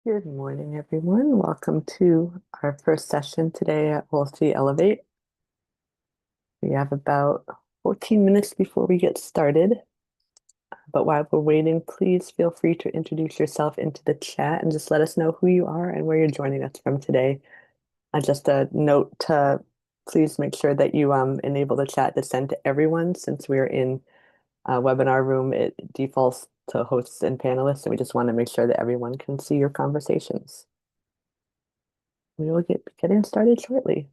Good morning, everyone. Welcome to our first session today at Wolfie Elevate. We have about 14 minutes before we get started. But while we're waiting, please feel free to introduce yourself into the chat and just let us know who you are and where you're joining us from today. Just a note to please make sure that you enable the chat to send to everyone since we're in a webinar room. It defaults to hosts and panelists, and we just want to make sure that everyone can see your conversations. We will get getting started shortly.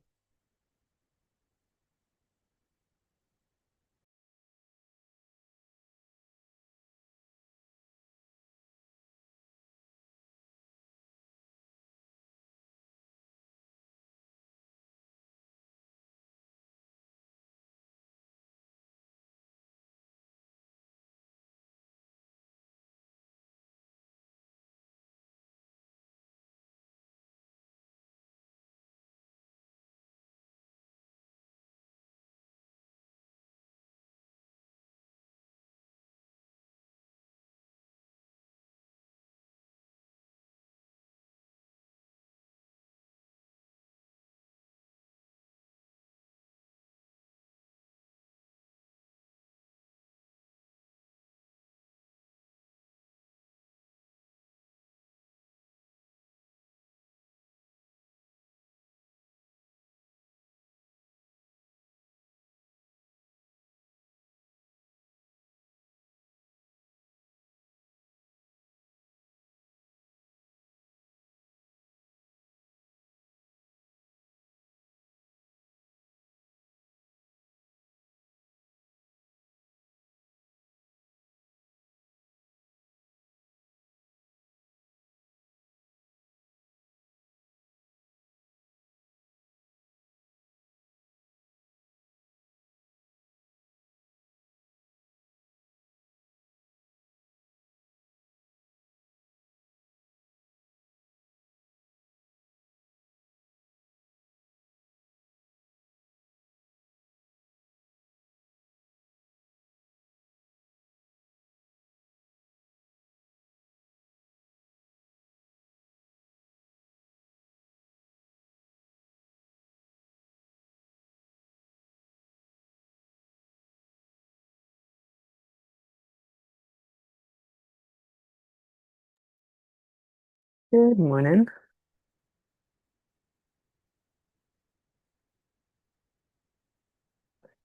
Good morning.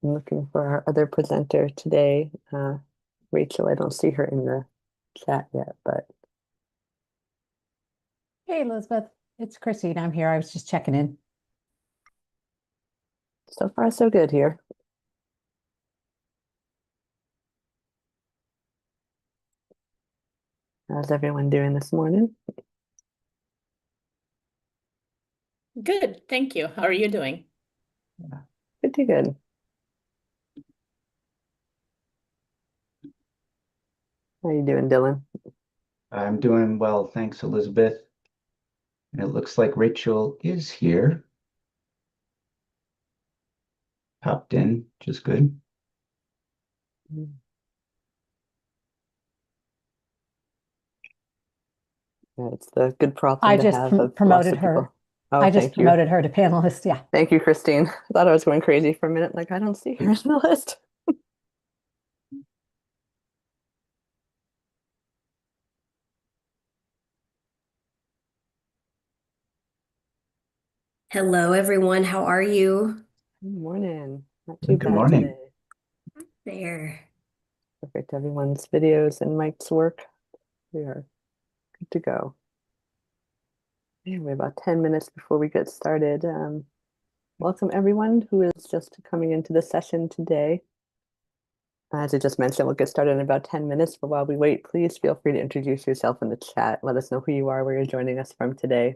I'm looking for our other presenter today. Rachel, I don't see her in the chat yet, but Hey, Elizabeth, it's Christine. I'm here. I was just checking in. so far so good here. How's everyone doing this morning? Good, thank you. How are you doing? Pretty good. How you doing, Dylan? I'm doing well, thanks, Elizabeth. And it looks like Rachel is here. Popped in, just good. Yeah, it's the good problem I to just have of lots promoted of her. people. Oh, I just thank you. promoted her to panelist. Yeah. Thank you, Christine. I thought I was going crazy for a minute. Like, I don't see her in the list. Hello, everyone. How are you? Good morning. Not too Good bad morning. today. There. Perfect. Everyone's videos and mics work. We are good to go. Anyway, about 10 minutes before we get started. Welcome everyone who is just coming into the session today. As I just mentioned, we'll get started in about 10 minutes, but while we wait, please feel free to introduce yourself in the chat. Let us know who you are, where you're joining us from today.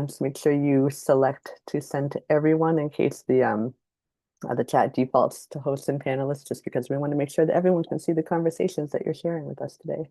Just make sure you select to send to everyone in case the chat defaults to hosts and panelists, just because we want to make sure that everyone can see the conversations that you're sharing with us today.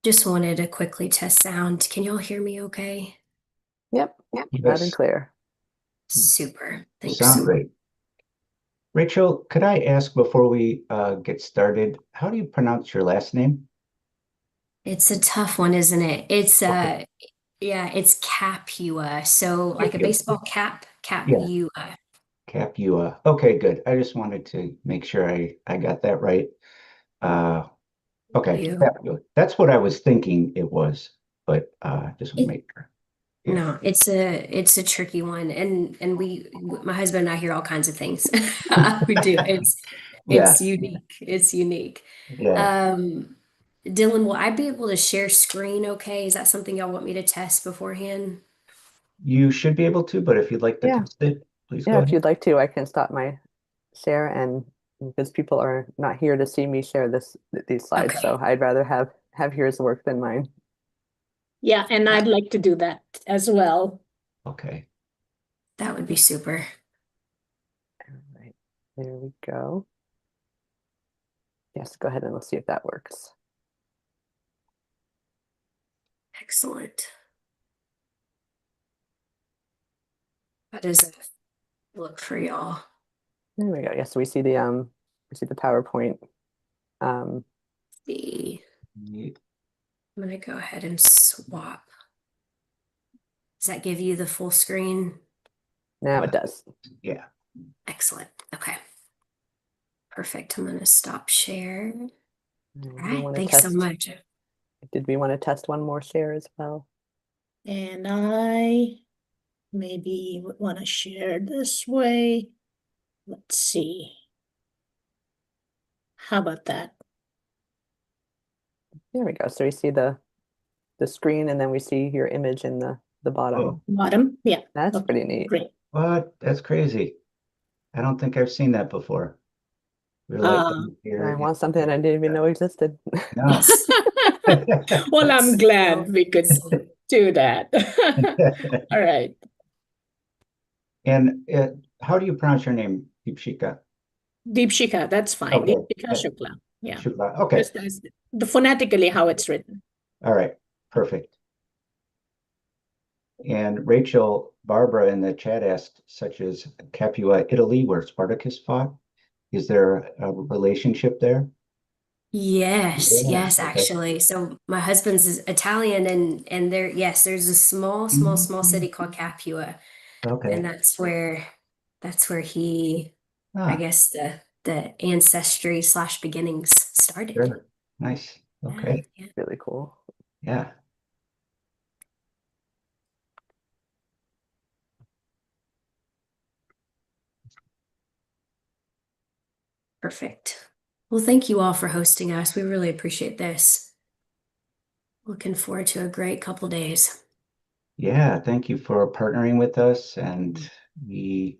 Just wanted to quickly test sound. Can y'all hear me okay? Yep, loud and Yes, clear. Super. you Thanks. sound great. Rachel, could I ask before we get started, how do you pronounce your last name? It's a tough one, isn't it? Okay. Yeah, it's Capua. So like a Capua. baseball cap, Yeah, Capua. Capua. Okay, good. I just wanted to make sure I got that right. Uh, okay, You. Capua. That's what I was thinking it was, but just want to It, make sure. Yeah. no, it's a tricky one. And my husband and I hear all kinds of things. We do. Yeah, It's unique. It's unique. yeah. Um, Dylan, will I be able to share screen okay? Is that something y'all want me to test beforehand? You should be able to, but if you'd like to Yeah, test it, please yeah, go if ahead. you'd like to, I can stop my share and because people are not here to see me share these slides, so Okay, I'd rather have yours work than mine. Yeah, and I'd like to do that as well. Okay. that would be super. All right, there we go. Yes, go ahead and let's see if that works. Excellent. How does that look for y'all? There we go. Yes, we see the PowerPoint. Um, The Ye- I'm gonna go ahead and swap. Does that give you the full screen? now it does. Yeah. Excellent. Okay. Perfect. I'm gonna stop share. All Do we right. want to Thanks so test? much. Did we want to test one more share as well? And I maybe would want to share this way. Let's see. How about that? There we go. So we see the screen and then we see your image in the bottom. Oh, Bottom? Yeah. That's Okay, pretty neat. great. what? That's crazy. I don't think I've seen that before. We're like Uh, here. I want something I didn't even know existed. No. well, I'm glad we could Excellent. do that. All right. And how do you pronounce your name, Deepshika? Deepshika, that's fine. Okay. Deepshika Shukla. Yeah. Shukla. Okay. Just as the phonetically how it's written. All right. Perfect. And Rachel, Barbara in the chat asked, such as Capua, Italy, where Spartacus fought. Is there a relationship there? Yes, Yeah. yes, Okay. actually. So my husband's is Italian and yes, there's a small city called Capua. And Okay. that's where he, I Ah, guess the ancestry slash beginnings started. sure. Nice. Yeah, Okay. yeah. Really cool. Yeah. Perfect. Well, thank you all for hosting us. We really appreciate this. Looking forward to a great couple days. Yeah. Thank you for partnering with us. And we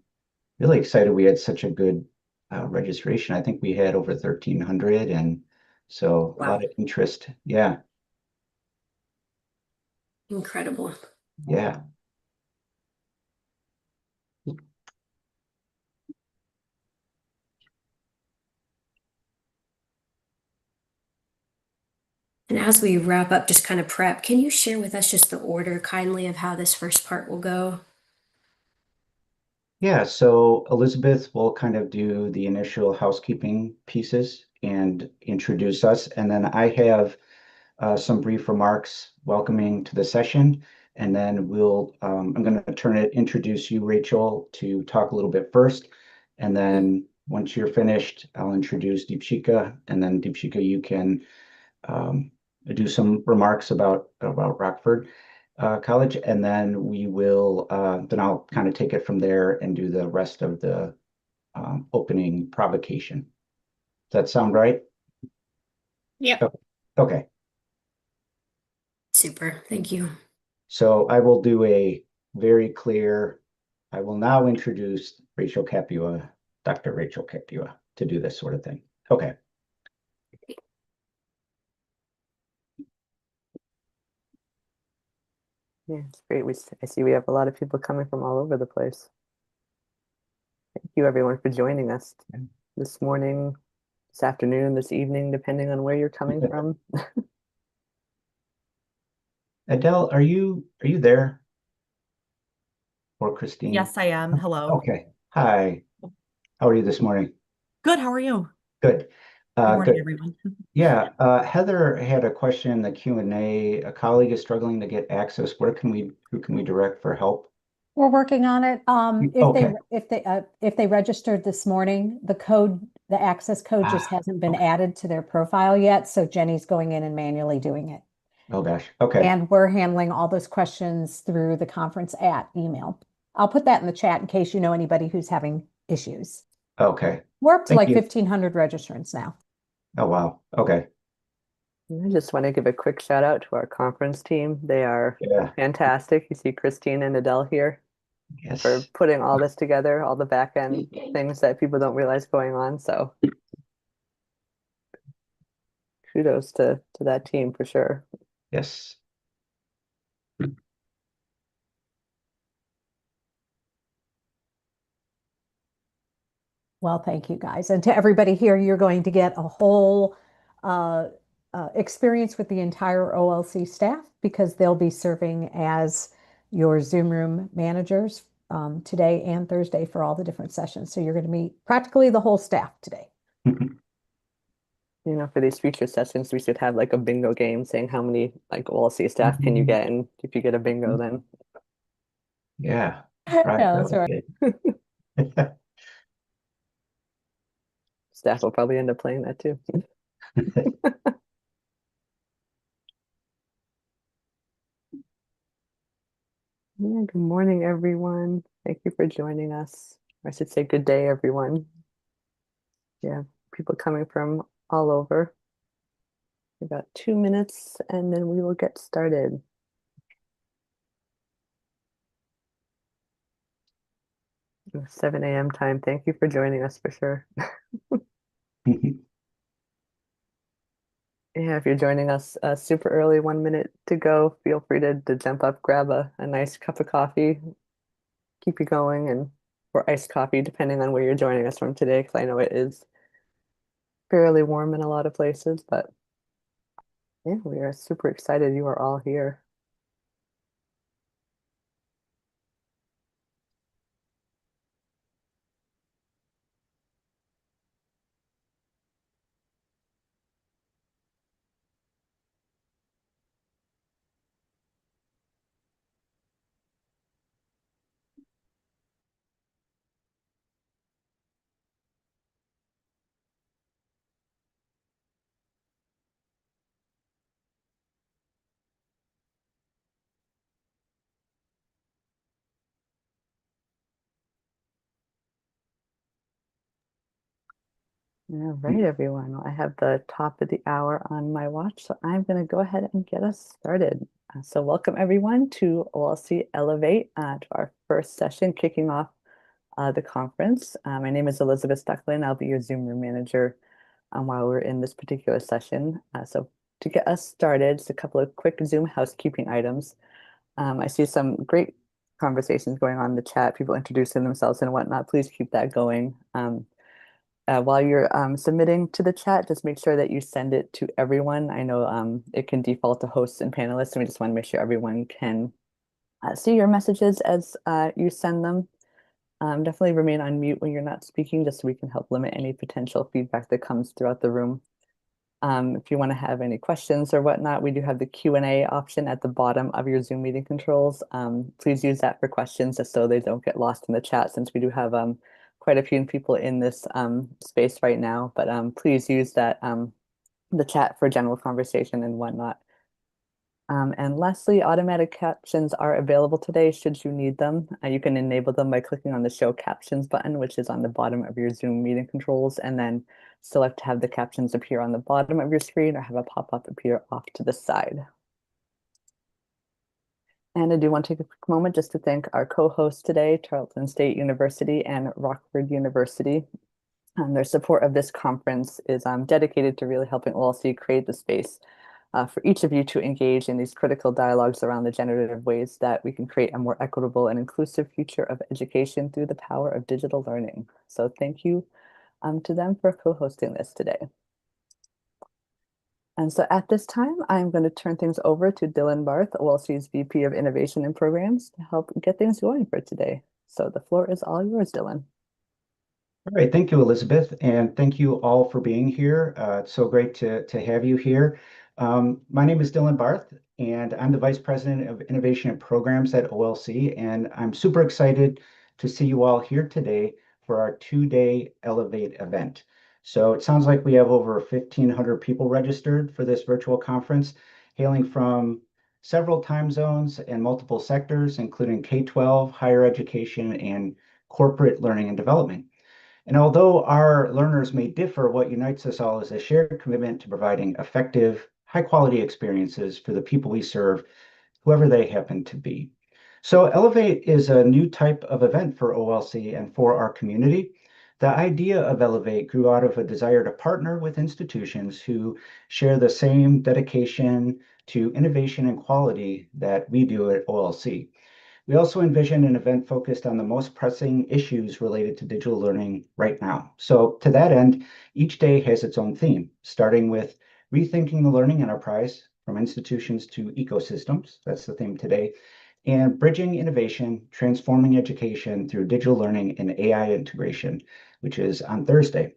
really excited we had such a good registration. I think we had over 1,300 and so a Wow, lot of interest. Yeah. incredible. Yeah. And as we wrap up, just kind of prep, can you share with us just the order kindly of how this first part will go? Yeah, so Elizabeth will kind of do the initial housekeeping pieces and introduce us. And then I have some brief remarks welcoming to the session. And then I'm going to introduce you, Rachel, to talk a little bit first. And then once you're finished, I'll introduce Deepshika. And then Deepshika, you can um, do some remarks about Rockford College, and then then I'll kind of take it from there and do the rest of the opening provocation. Does that sound right? Yeah. Okay. Okay. Super. Thank you. So I will do a very clear. I will now introduce Rachel Capua, Dr. Rachel Capua, to do this sort of thing. Okay. Yeah, it's great. I see we have a lot of people coming from all over the place. Thank you everyone for joining us this morning, this afternoon, this evening, depending on where you're coming from. Adele, are you there? Or Christine? Yes, I am. Hello. Okay. Hi. How are you this morning? Good. How are you? Good. Good morning, Good. everyone. Yeah. Heather had a question in the Q&A. A colleague is struggling to get access. Who can we direct for help? We're working on it. Okay. If they registered this morning, the access code just Ah, hasn't been okay. added to their profile yet. So Jenny's going in and manually doing it. Oh gosh. Okay. And we're handling all those questions through the conference at email. I'll put that in the chat in case you know anybody who's having issues. Okay. We're up to Thank like you. 1,500 registrants now. Oh wow. Okay. I just want to give a quick shout out to our conference team. They are Yeah. fantastic. You see Christine and Adele here for Yes. putting all this together, all the back end things that people don't realize going on. So kudos to that team for sure. Yes. Well, thank you guys. And to everybody here, you're going to get a whole experience with the entire OLC staff because they'll be serving as your Zoom room managers today and Thursday for all the different sessions. So you're going to meet practically the whole staff today. You know, for these future sessions, we should have like a bingo game saying how many like OLC staff can you get, and if you get a bingo, then Yeah. Right. Yeah, that's right. Okay. staff will probably end up playing that too. Yeah, good morning, everyone. Thank you for joining us. I should say good day, everyone. Yeah, people coming from all over. About 2 minutes, and then we will get started. 7 a.m. time. Thank you for joining us for sure. Yeah, if you're joining us super early, 1 minute to go, feel free to jump up, grab a nice cup of coffee, keep you going, and or iced coffee, depending on where you're joining us from today, because I know it is fairly warm in a lot of places, but yeah, we are super excited you are all here. All right, everyone. Well, I have the top of the hour on my watch, so I'm going to go ahead and get us started. So welcome everyone to OLC Elevate, to our first session kicking off the conference. My name is Elizabeth Stucklin. I'll be your Zoom room manager while we're in this particular session. So to get us started, just a couple of quick Zoom housekeeping items. I see some great conversations going on in the chat, people introducing themselves and whatnot. Please keep that going. While you're submitting to the chat, just make sure that you send it to everyone. I know it can default to hosts and panelists, and we just want to make sure everyone can see your messages as you send them. Definitely remain on mute when you're not speaking, just so we can help limit any potential feedback that comes throughout the room. If you want to have any questions or whatnot, we do have the Q&A option at the bottom of your Zoom meeting controls. Please use that for questions just so they don't get lost in the chat, since we do have quite a few people in this space right now. But please use that the chat for general conversation and whatnot. And lastly, automatic captions are available today should you need them. You can enable them by clicking on the Show Captions button, which is on the bottom of your Zoom meeting controls, and then select to have the captions appear on the bottom of your screen or have a pop-up appear off to the side. And I do want to take a quick moment just to thank our co-hosts today, Tarleton State University and Rockford University. Their support of this conference is dedicated to really helping OLC create the space for each of you to engage in these critical dialogues around the generative ways that we can create a more equitable and inclusive future of education through the power of digital learning. So thank you to them for co-hosting this today. And so at this time, I'm going to turn things over to Dylan Barth, OLC's VP of Innovation and Programs, to help get things going for today. So the floor is all yours, Dylan. All right, thank you, Elizabeth, and thank you all for being here. It's so great to have you here. My name is Dylan Barth, and I'm the Vice President of Innovation and Programs at OLC, and I'm super excited to see you all here today for our two-day Elevate event. So it sounds like we have over 1,500 people registered for this virtual conference, hailing from several time zones and multiple sectors, including K-12, higher education, and corporate learning and development. And although our learners may differ, what unites us all is a shared commitment to providing effective, high quality experiences for the people we serve, whoever they happen to be. So Elevate is a new type of event for OLC and for our community. The idea of Elevate grew out of a desire to partner with institutions who share the same dedication to innovation and quality that we do at OLC. We also envision an event focused on the most pressing issues related to digital learning right now. So to that end, each day has its own theme, starting with rethinking the learning enterprise from institutions to ecosystems. That's the theme today. And bridging innovation, transforming education through digital learning and AI integration, which is on Thursday.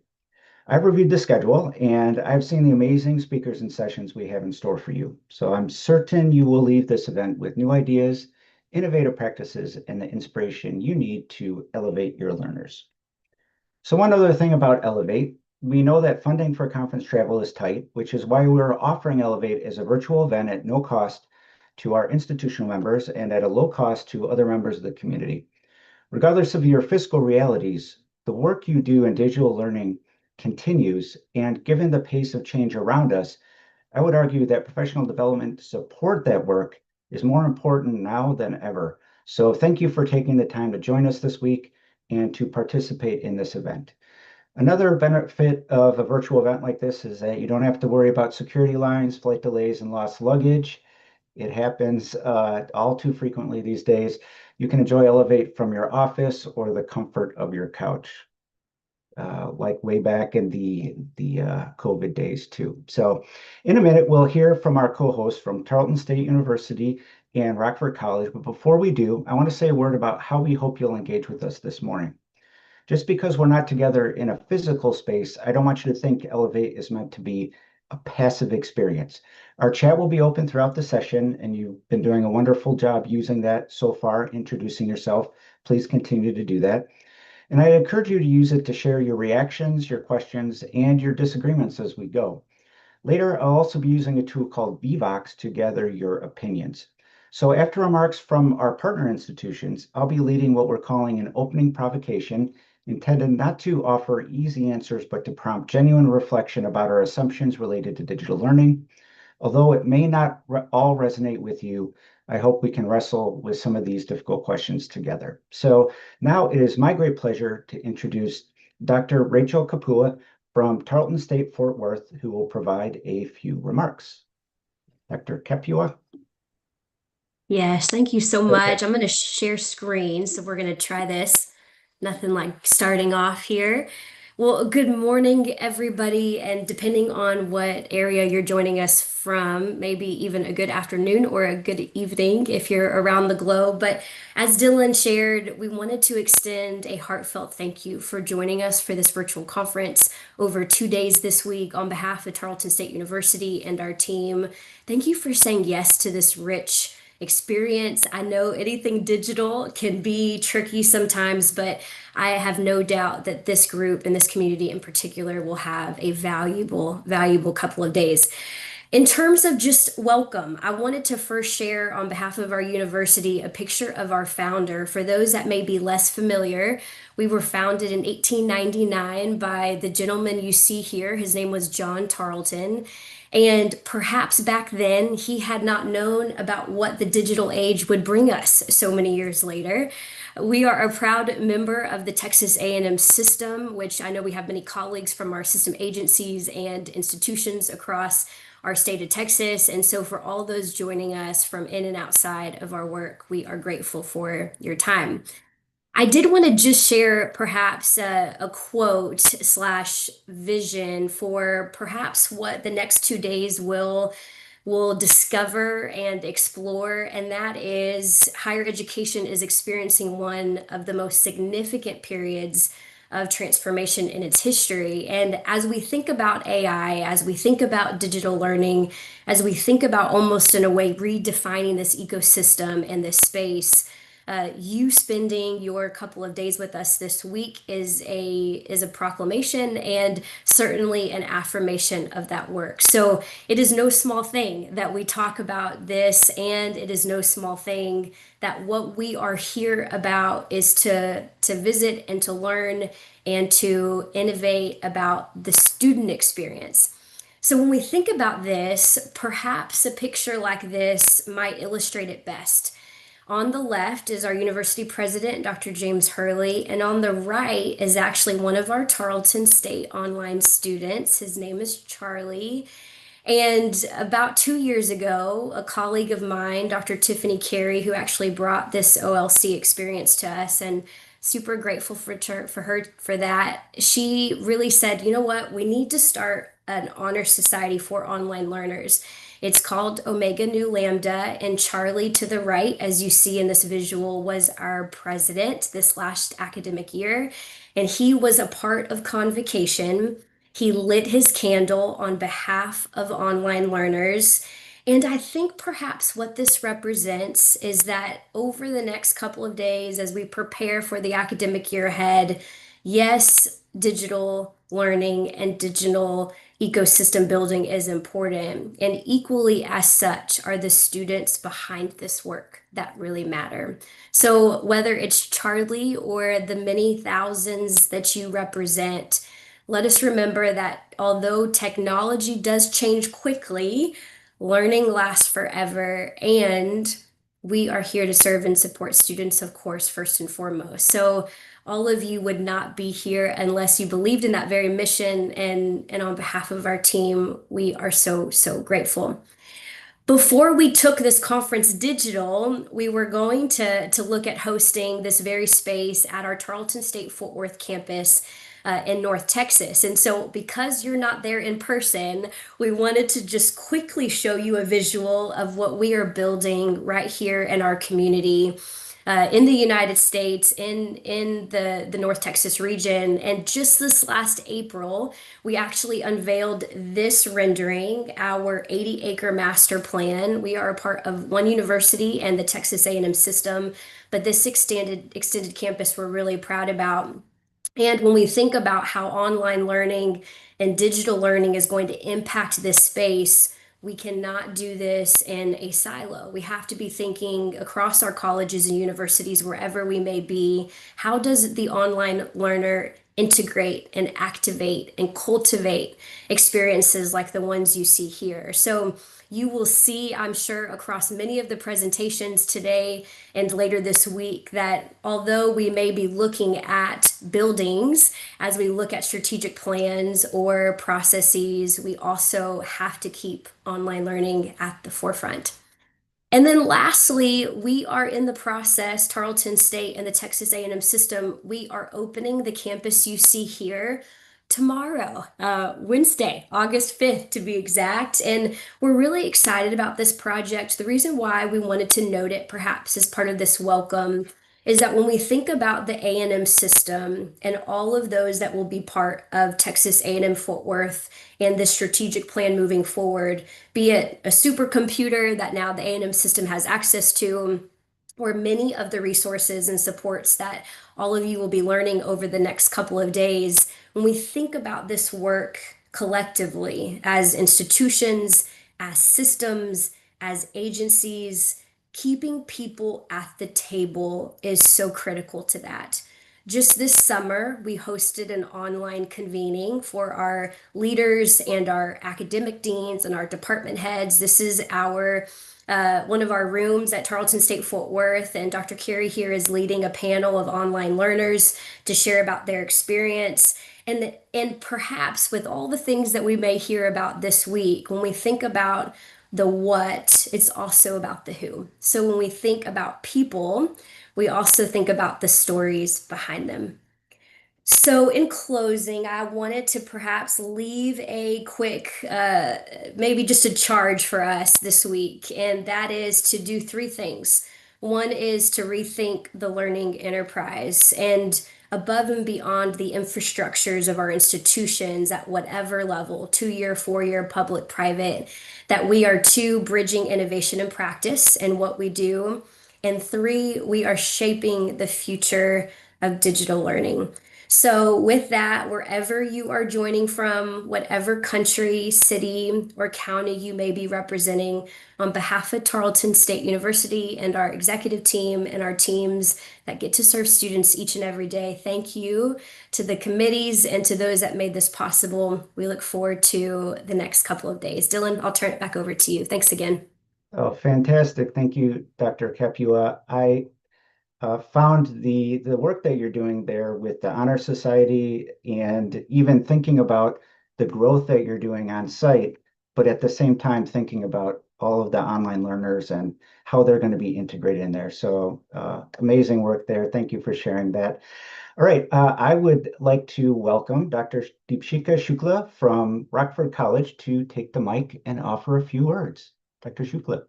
I've reviewed the schedule and I've seen the amazing speakers and sessions we have in store for you. So I'm certain you will leave this event with new ideas, innovative practices, and the inspiration you need to elevate your learners. So one other thing about Elevate, we know that funding for conference travel is tight, which is why we're offering Elevate as a virtual event at no cost to our institutional members and at a low cost to other members of the community. Regardless of your fiscal realities, the work you do in digital learning continues, and given the pace of change around us, I would argue that professional development to support that work is more important now than ever. So thank you for taking the time to join us this week and to participate in this event. Another benefit of a virtual event like this is that you don't have to worry about security lines, flight delays, and lost luggage. It happens all too frequently these days. You can enjoy Elevate from your office or the comfort of your couch, like way back in the COVID days too. So in a minute, we'll hear from our co-hosts from Tarleton State University and Rockford College. But before we do, I want to say a word about how we hope you'll engage with us this morning. Just because we're not together in a physical space, I don't want you to think Elevate is meant to be a passive experience. Our chat will be open throughout the session, and you've been doing a wonderful job using that so far, introducing yourself. Please continue to do that. And I encourage you to use it to share your reactions, your questions, and your disagreements as we go. Later, I'll also be using a tool called VVox to gather your opinions. So after remarks from our partner institutions, I'll be leading what we're calling an opening provocation, intended not to offer easy answers, but to prompt genuine reflection about our assumptions related to digital learning. Although it may not all resonate with you, I hope we can wrestle with some of these difficult questions together. So now it is my great pleasure to introduce Dr. Rachel Kapua from Tarleton State Fort Worth, who will provide a few remarks. Dr. Kapua. Yes, thank you so much. I'm going to share screen, so we're going to try this. Nothing like starting off here. Well, good morning, everybody, and depending on what area you're joining us from, maybe even a good afternoon or a good evening if you're around the globe. But as Dylan shared, we wanted to extend a heartfelt thank you for joining us for this virtual conference over 2 days this week on behalf of Tarleton State University and our team. Thank you for saying yes to this rich experience. I know anything digital can be tricky sometimes, but I have no doubt that this group and this community in particular will have a valuable couple of days. In terms of just welcome, I wanted to first share on behalf of our university a picture of our founder. For those that may be less familiar, we were founded in 1899 by the gentleman you see here. His name was John Tarleton. And perhaps back then he had not known about what the digital age would bring us so many years later. We are a proud member of the Texas A&M system, which I know we have many colleagues from our system agencies and institutions across our state of Texas. And so for all those joining us from in and outside of our work, we are grateful for your time. I did want to just share perhaps a quote slash vision for perhaps what the next 2 days will discover and explore, and that is higher education is experiencing one of the most significant periods of transformation in its history. And as we think about AI, as we think about digital learning, as we think about almost in a way redefining this ecosystem and this space, you spending your couple of days with us this week is a proclamation and certainly an affirmation of that work. So it is no small thing that we talk about this, and it is no small thing that what we are here about is to visit and to learn and to innovate about the student experience. So when we think about this, perhaps a picture like this might illustrate it best. On the left is our university president, Dr. James Hurley, and on the right is actually one of our Tarleton State online students. His name is Charlie. And about 2 years ago, a colleague of mine, Dr. Tiffany Carey, who actually brought this OLC experience to us, and super grateful for her for that. She really said, you know what, we need to start an honor society for online learners. It's called Omega Nu Lambda, and Charlie to the right, as you see in this visual, was our president this last academic year, and he was a part of convocation. He lit his candle on behalf of online learners. And I think perhaps what this represents is that over the next couple of days, as we prepare for the academic year ahead, yes, digital learning and digital ecosystem building is important. And equally as such are the students behind this work that really matter. So whether it's Charlie or the many thousands that you represent, let us remember that although technology does change quickly, learning lasts forever, and we are here to serve and support students, of course, first and foremost. So all of you would not be here unless you believed in that very mission, and on behalf of our team, we are so, so grateful. Before we took this conference digital, we were going to look at hosting this very space at our Tarleton State Fort Worth campus in North Texas. And so, because you're not there in person, we wanted to just quickly show you a visual of what we are building right here in our community. In the United States, in the North Texas region. And just this last April, we actually unveiled this rendering, our 80-acre master plan. We are a part of one university and the Texas A&M system, but this extended campus we're really proud about. And when we think about how online learning and digital learning is going to impact this space, we cannot do this in a silo. We have to be thinking across our colleges and universities, wherever we may be, how does the online learner integrate and activate and cultivate experiences like the ones you see here? So you will see, I'm sure, across many of the presentations today and later this week, that although we may be looking at buildings as we look at strategic plans or processes, we also have to keep online learning at the forefront. And then lastly, we are in the process, Tarleton State and the Texas A&M system, we are opening the campus you see here tomorrow, Wednesday, August 5th to be exact. And we're really excited about this project. The reason why we wanted to note it perhaps as part of this welcome is that when we think about the A&M system and all of those that will be part of Texas A&M Fort Worth and the strategic plan moving forward, be it a supercomputer that now the A&M system has access to, or many of the resources and supports that all of you will be learning over the next couple of days, when we think about this work collectively as institutions, as systems, as agencies, keeping people at the table is so critical to that. Just this summer, we hosted an online convening for our leaders and our academic deans and our department heads. This is our one of our rooms at Tarleton State Fort Worth, and Dr. Carey here is leading a panel of online learners to share about their experience. And perhaps with all the things that we may hear about this week, when we think about the what, it's also about the who. So when we think about people, we also think about the stories behind them. So, in closing, I wanted to perhaps leave a quick, maybe just a charge for us this week, and that is to do three things. One is to rethink the learning enterprise and above and beyond the infrastructures of our institutions at whatever level, 2-year, 4-year, public, private, that we are two, bridging innovation and practice in what we do. And three, we are shaping the future of digital learning. So, with that, wherever you are joining from, whatever country, city, or county you may be representing, on behalf of Tarleton State University and our executive team and our teams that get to serve students each and every day, thank you to the committees and to those that made this possible. We look forward to the next couple of days. Dylan, I'll turn it back over to you. Thanks again. Oh, fantastic. Thank you, Dr. Capua. I found the work that you're doing there with the Honor Society and even thinking about the growth that you're doing on site, but at the same time thinking about all of the online learners and how they're going to be integrated in there. So amazing work there. Thank you for sharing that. All right, I would like to welcome Dr. Deepshika Shukla from Rockford College to take the mic and offer a few words. Dr. Shukla.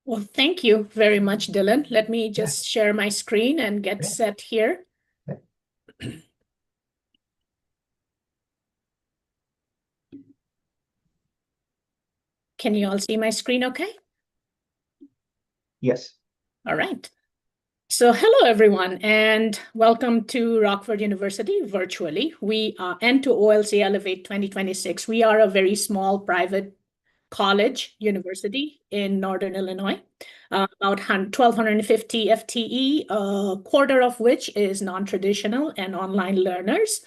Well, thank you very much, Dylan. Let me just share my screen and get set here. Can you all see my screen okay? Yes. All right. So hello, everyone, and welcome to Rockford University virtually. And to OLC Elevate 2026. We are a very small private college university in Northern Illinois, about 1,250 FTE, a quarter of which is non-traditional and online learners.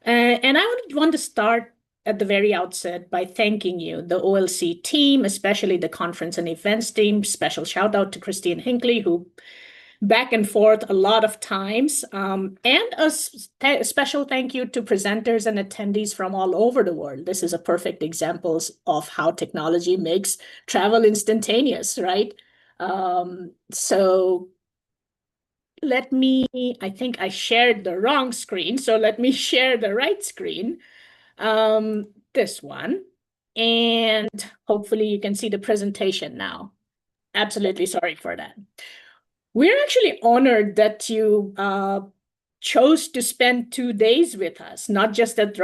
And I would want to start at the very outset by thanking you, the OLC team, especially the conference and events team. Special shout out to Christine Hinckley, who back and forth a lot of times. And a special thank you to presenters and attendees from all over the world. This is a perfect example of how technology makes travel instantaneous, right? So I think I shared the wrong screen. So let me share the right screen, this one. And hopefully you can see the presentation now. Absolutely sorry for that. We're actually honored that you chose to spend 2 days with us, not just at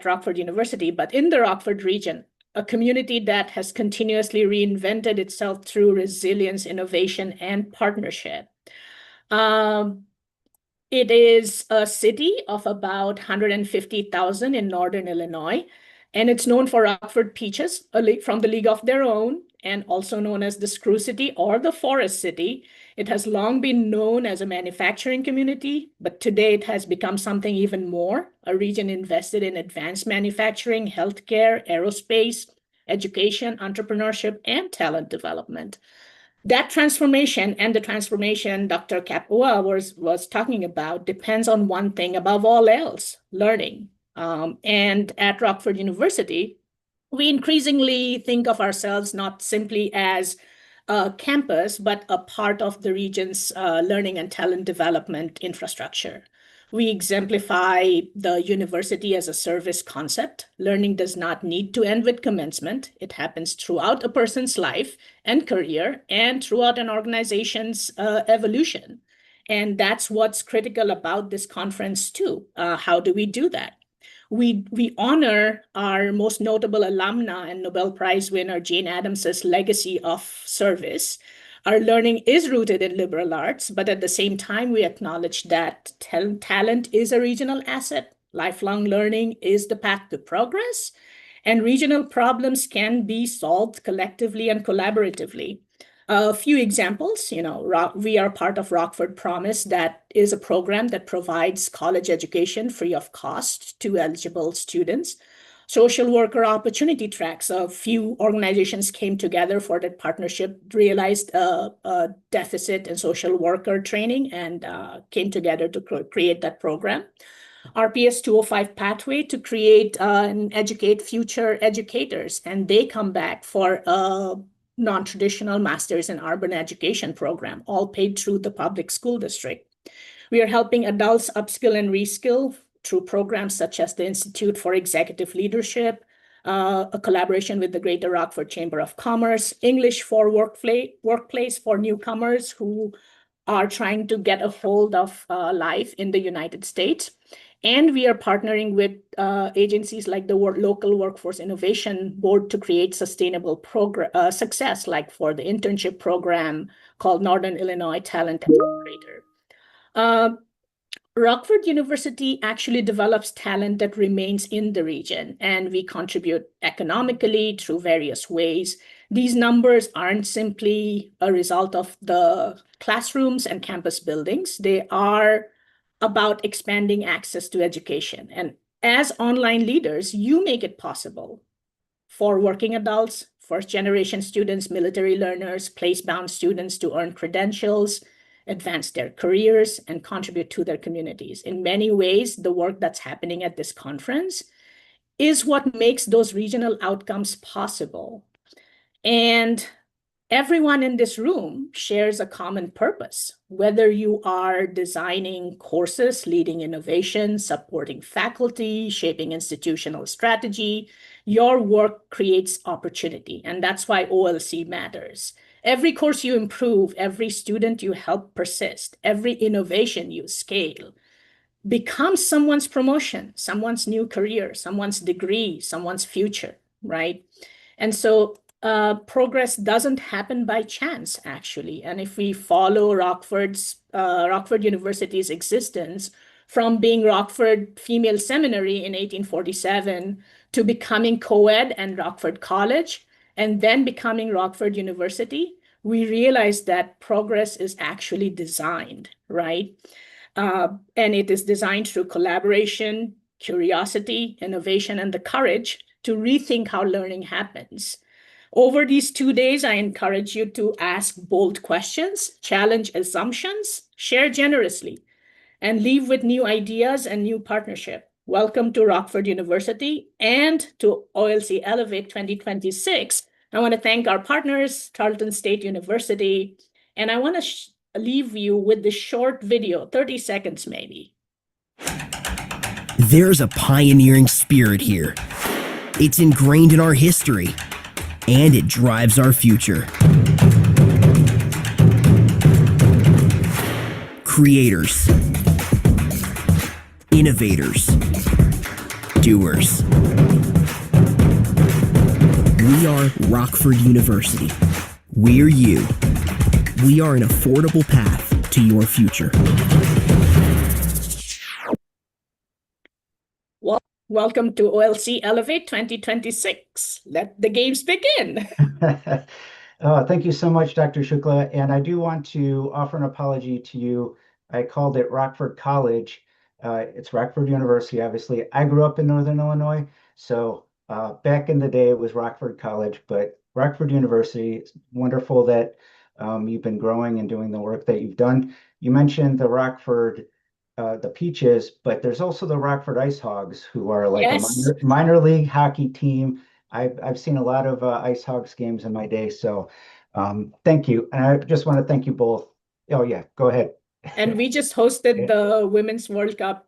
Rockford University, but in the Rockford region, a community that has continuously reinvented itself through resilience, innovation, and partnership. It is a city of about 150,000 in Northern Illinois, and it's known for Rockford peaches, from the League of Their Own, and also known as the Screw City or the Forest City. It has long been known as a manufacturing community, but today it has become something even more, a region invested in advanced manufacturing, healthcare, aerospace, education, entrepreneurship, and talent development. That transformation and the transformation Dr. Capua was talking about depends on one thing above all else, learning. And at Rockford University, we increasingly think of ourselves not simply as a campus, but a part of the region's learning and talent development infrastructure. We exemplify the university as a service concept. Learning does not need to end with commencement. It happens throughout a person's life and career and throughout an organization's evolution. And that's what's critical about this conference too. How do we do that? We honor our most notable alumna and Nobel Prize winner, Jane Addams's legacy of service. Our learning is rooted in liberal arts, but at the same time, we acknowledge that talent is a regional asset. Lifelong learning is the path to progress, and regional problems can be solved collectively and collaboratively. A few examples, we are part of Rockford Promise. That is a program that provides college education free of cost to eligible students. Social worker opportunity tracks. A few organizations came together for that partnership, realized a deficit in social worker training, and came together to create that program. RPS 205 pathway to create and educate future educators, and they come back for non-traditional Masters in Urban Education program, all paid through the public school district. We are helping adults upskill and reskill through programs such as the Institute for Executive Leadership, a collaboration with the Greater Rockford Chamber of Commerce, English for Workplace for newcomers who are trying to get a hold of life in the United States. And we are partnering with agencies like the Local Workforce Innovation Board to create sustainable success, like for the internship program called Northern Illinois Talent Accelerator. Rockford University actually develops talent that remains in the region, and we contribute economically through various ways. These numbers aren't simply a result of the classrooms and campus buildings. They are about expanding access to education. And as online leaders, you make it possible for working adults, first-generation students, military learners, place-bound students to earn credentials, advance their careers, and contribute to their communities. In many ways, the work that's happening at this conference is what makes those regional outcomes possible. And everyone in this room shares a common purpose, whether you are designing courses, leading innovation, supporting faculty, shaping institutional strategy. Your work creates opportunity, and that's why OLC matters. Every course you improve, every student you help persist, every innovation you scale becomes someone's promotion, someone's new career, someone's degree, someone's future, right? And so progress doesn't happen by chance, actually. And if we follow Rockford University's existence from being Rockford Female Seminary in 1847 to becoming co-ed and Rockford College, and then becoming Rockford University, we realize that progress is actually designed, right? And it is designed through collaboration, curiosity, innovation, and the courage to rethink how learning happens. Over these 2 days, I encourage you to ask bold questions, challenge assumptions, share generously, and leave with new ideas and new partnership. Welcome to Rockford University and to OLC Elevate 2026. I want to thank our partners, Tarleton State University, and I want to leave you with this short video, 30 seconds maybe. There's a pioneering spirit here. It's ingrained in our history, and it drives our future. Creators, innovators, doers. We are Rockford University. We're you. We are an affordable path to your future. Well, welcome to OLC Elevate 2026. Let the games begin. Thank you so much, Dr. Shukla. And I do want to offer an apology to you. I called it Rockford College. It's Rockford University, obviously. I grew up in Northern Illinois, so back in the day it was Rockford College, but Rockford University. It's wonderful that you've been growing and doing the work that you've done. You mentioned the Rockford, the Peaches, but there's also the Rockford Ice Hogs, who are like Yes. a minor league hockey team. I've seen a lot of Ice Hogs games in my day, so thank you. And I just want to thank you both. Oh yeah, go ahead. And we just hosted the Women's World Cup,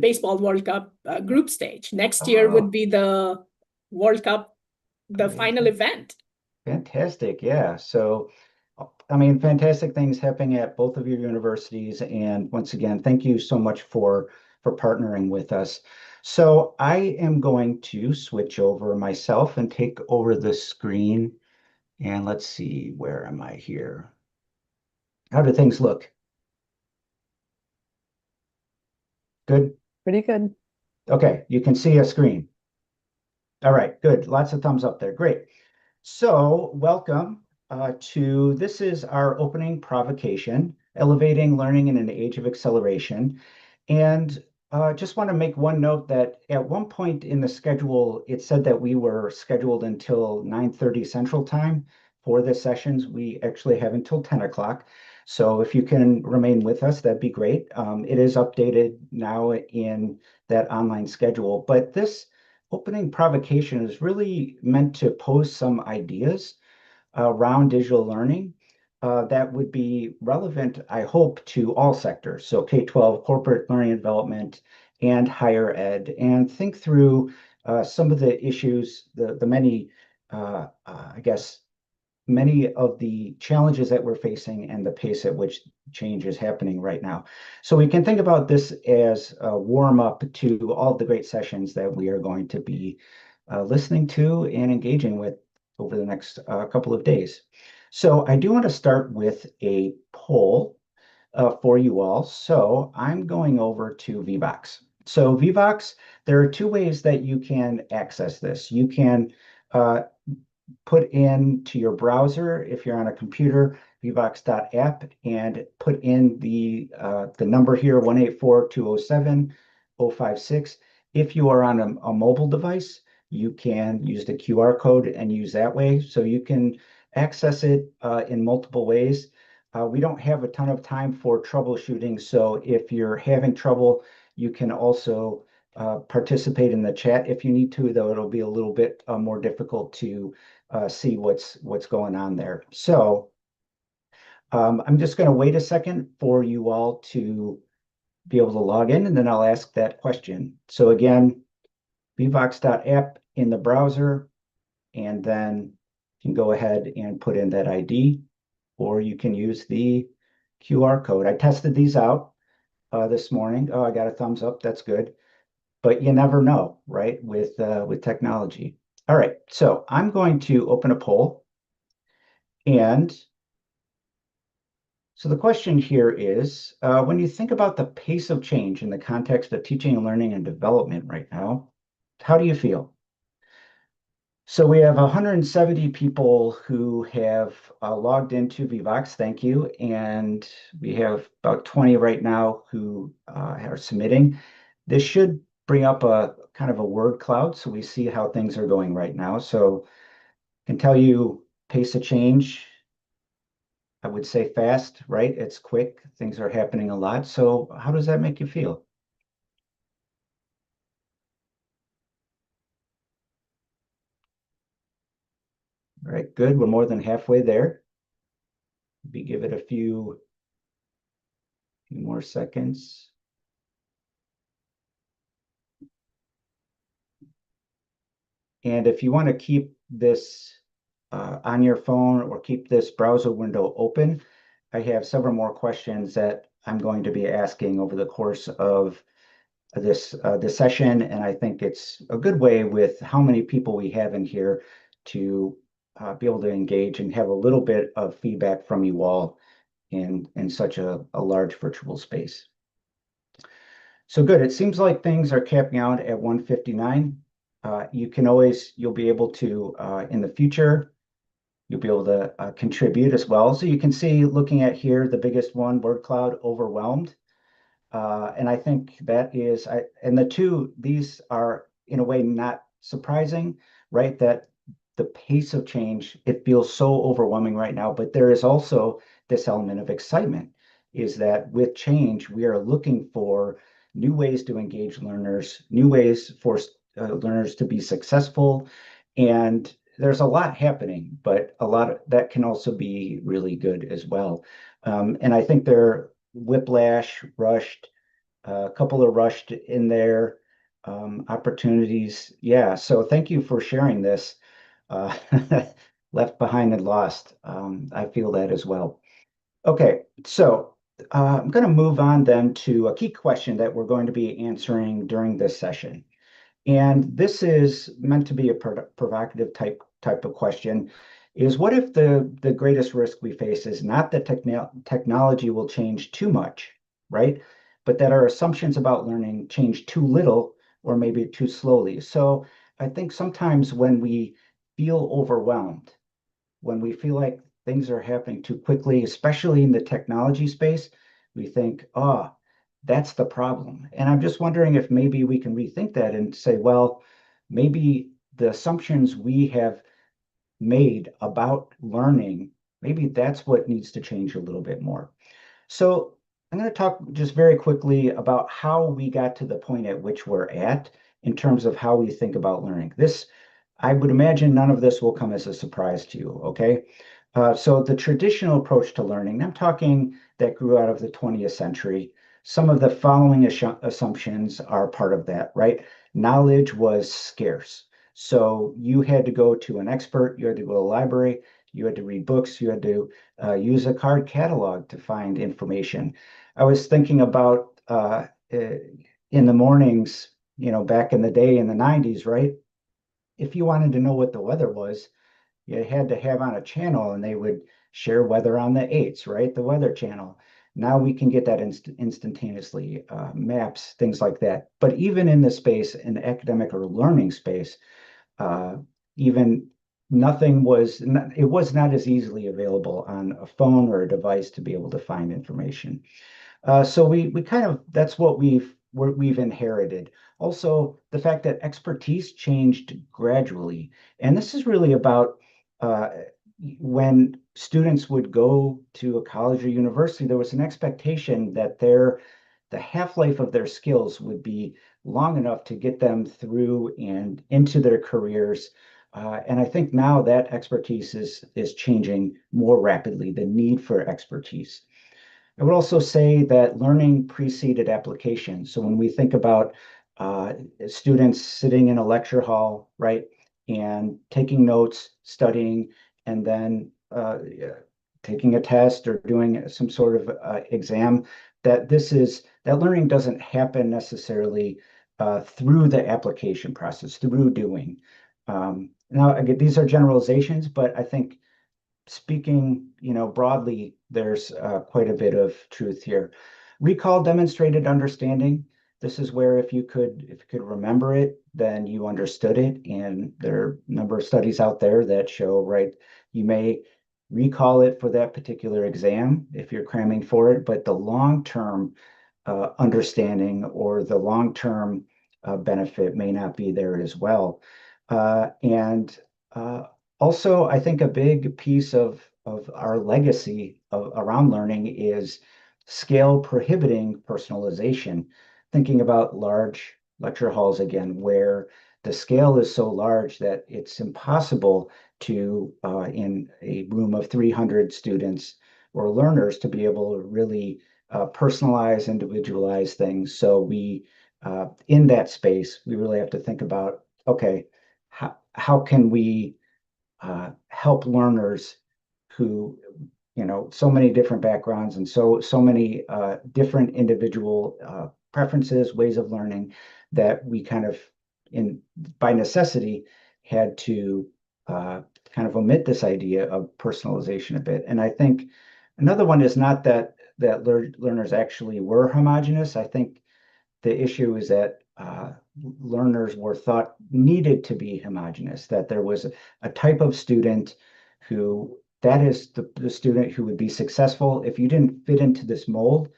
Baseball World Cup group stage. Next year would be the World Cup, the final event. Fantastic. Yeah. So, I mean, fantastic things happening at both of your universities. And once again, thank you so much for partnering with us. So I am going to switch over myself and take over the screen. And let's see, where am I here? How do things look? Good? Pretty good. Okay, you can see a screen. All right, good. Lots of thumbs up there. Great. So welcome to, this is our opening provocation, Elevating Learning in an Age of Acceleration. And just want to make one note that at one point in the schedule, it said that we were scheduled until 9:30 Central Time for the sessions. We actually have until 10 o'clock. So if you can remain with us, that'd be great. It is updated now in that online schedule, but this opening provocation is really meant to pose some ideas around digital learning that would be relevant, I hope, to all sectors. So K-12, corporate learning and development, and higher ed, and think through some of the issues, the many, I guess, many of the challenges that we're facing and the pace at which change is happening right now. So we can think about this as a warm up to all the great sessions that we are going to be listening to and engaging with over the next couple of days. So I do want to start with a poll for you all. So I'm going over to VBox. So VBox, there are two ways that you can access this. You can put into your browser, if you're on a computer, vbox.app, and put in the number here, 184-207-056. If you are on a mobile device, you can use the QR code and use that way. So you can access it in multiple ways. We don't have a ton of time for troubleshooting, so if you're having trouble, you can also participate in the chat if you need to, though it'll be a little bit more difficult to see what's going on there. So I'm just going to wait a second for you all to be able to log in, and then I'll ask that question. So again, vbox.app in the browser, and then you can go ahead and put in that ID, or you can use the QR code. I tested these out this morning. Oh, I got a thumbs up. That's good. But you never know, right, with technology. All right, so I'm going to open a poll. And so the question here is, when you think about the pace of change in the context of teaching and learning and development right now, how do you feel? So we have 170 people who have logged into VBox, thank you. And we have about 20 right now who are submitting. This should bring up a kind of a word cloud, so we see how things are going right now. So I can tell you pace of change, I would say fast, right? It's quick, things are happening a lot. So how does that make you feel? All right, good. We're more than halfway there. Maybe give it a few more seconds. And if you want to keep this on your phone or keep this browser window open, I have several more questions that I'm going to be asking over the course of this session, and I think it's a good way with how many people we have in here to be able to engage and have a little bit of feedback from you all in such a large virtual space. So good. It seems like things are capping out at 159. You'll be able to, in the future, you'll be able to contribute as well. So you can see, looking at here, the biggest one, word cloud, overwhelmed. And I think that is, and these are in a way not surprising, right? That the pace of change, it feels so overwhelming right now, but there is also this element of excitement, is that with change, we are looking for new ways to engage learners, new ways for learners to be successful. And there's a lot happening, but a lot of that can also be really good as well. And I think they're whiplash, rushed, a couple of rushed in there, opportunities. Yeah, so thank you for sharing this. Left behind and lost. I feel that as well. Okay, so I'm going to move on then to a key question that we're going to be answering during this session. And this is meant to be a provocative type of question, is what if the greatest risk we face is not that technology will change too much, right? But that our assumptions about learning change too little or maybe too slowly. So I think sometimes when we feel overwhelmed, when we feel like things are happening too quickly, especially in the technology space, we think, oh, that's the problem. And I'm just wondering if maybe we can rethink that and say, well, maybe the assumptions we have made about learning, maybe that's what needs to change a little bit more. So I'm going to talk just very quickly about how we got to the point at which we're at in terms of how we think about learning. This, I would imagine none of this will come as a surprise to you, okay? So the traditional approach to learning, I'm talking that grew out of the 20th century. Some of the following assumptions are part of that, right? Knowledge was scarce. So you had to go to an expert, you had to go to the library, you had to read books, you had to use a card catalog to find information. I was thinking about in the mornings, back in the day in the 90s, right? If you wanted to know what the weather was, you had to have on a channel and they would share weather on the 8s, right? The Weather Channel. Now we can get that instantaneously, maps, things like that. But even in the space, in the academic or learning space, uh, even it was not as easily available on a phone or a device to be able to find information. So we kind of that's what we've inherited. Also, the fact that expertise changed gradually, and this is really about uh, when students would go to a college or university, there was an expectation that the half-life of their skills would be long enough to get them through and into their careers. And I think now that expertise is changing more rapidly, the need for expertise. I would also say that learning preceded application. So when we think about students sitting in a lecture hall, right, and taking notes, studying, and then taking a test or doing some sort of exam, that learning doesn't happen necessarily through the application process, through doing. Now, again, these are generalizations, but I think speaking, broadly, there's quite a bit of truth here. Recall demonstrated understanding. This is where if you could remember it, then you understood it. And there are a number of studies out there that show, right, you may recall it for that particular exam if you're cramming for it, but the long-term understanding or the long-term benefit may not be there as well. And also, I think a big piece of our legacy around learning is scale prohibiting personalization. Thinking about large lecture halls again, where the scale is so large that it's impossible to, in a room of 300 students or learners, to be able to really personalize, individualize things. So in that space, we really have to think about, okay, how can we help learners who, so many different backgrounds and so many different individual preferences, ways of learning that we kind of, in by necessity, had to kind of omit this idea of personalization a bit. And I think another one is not that learners actually were homogenous. I think the issue is that learners were thought needed to be homogenous, that there was a type of student who, that is the student who would be successful. If you didn't fit into this mold,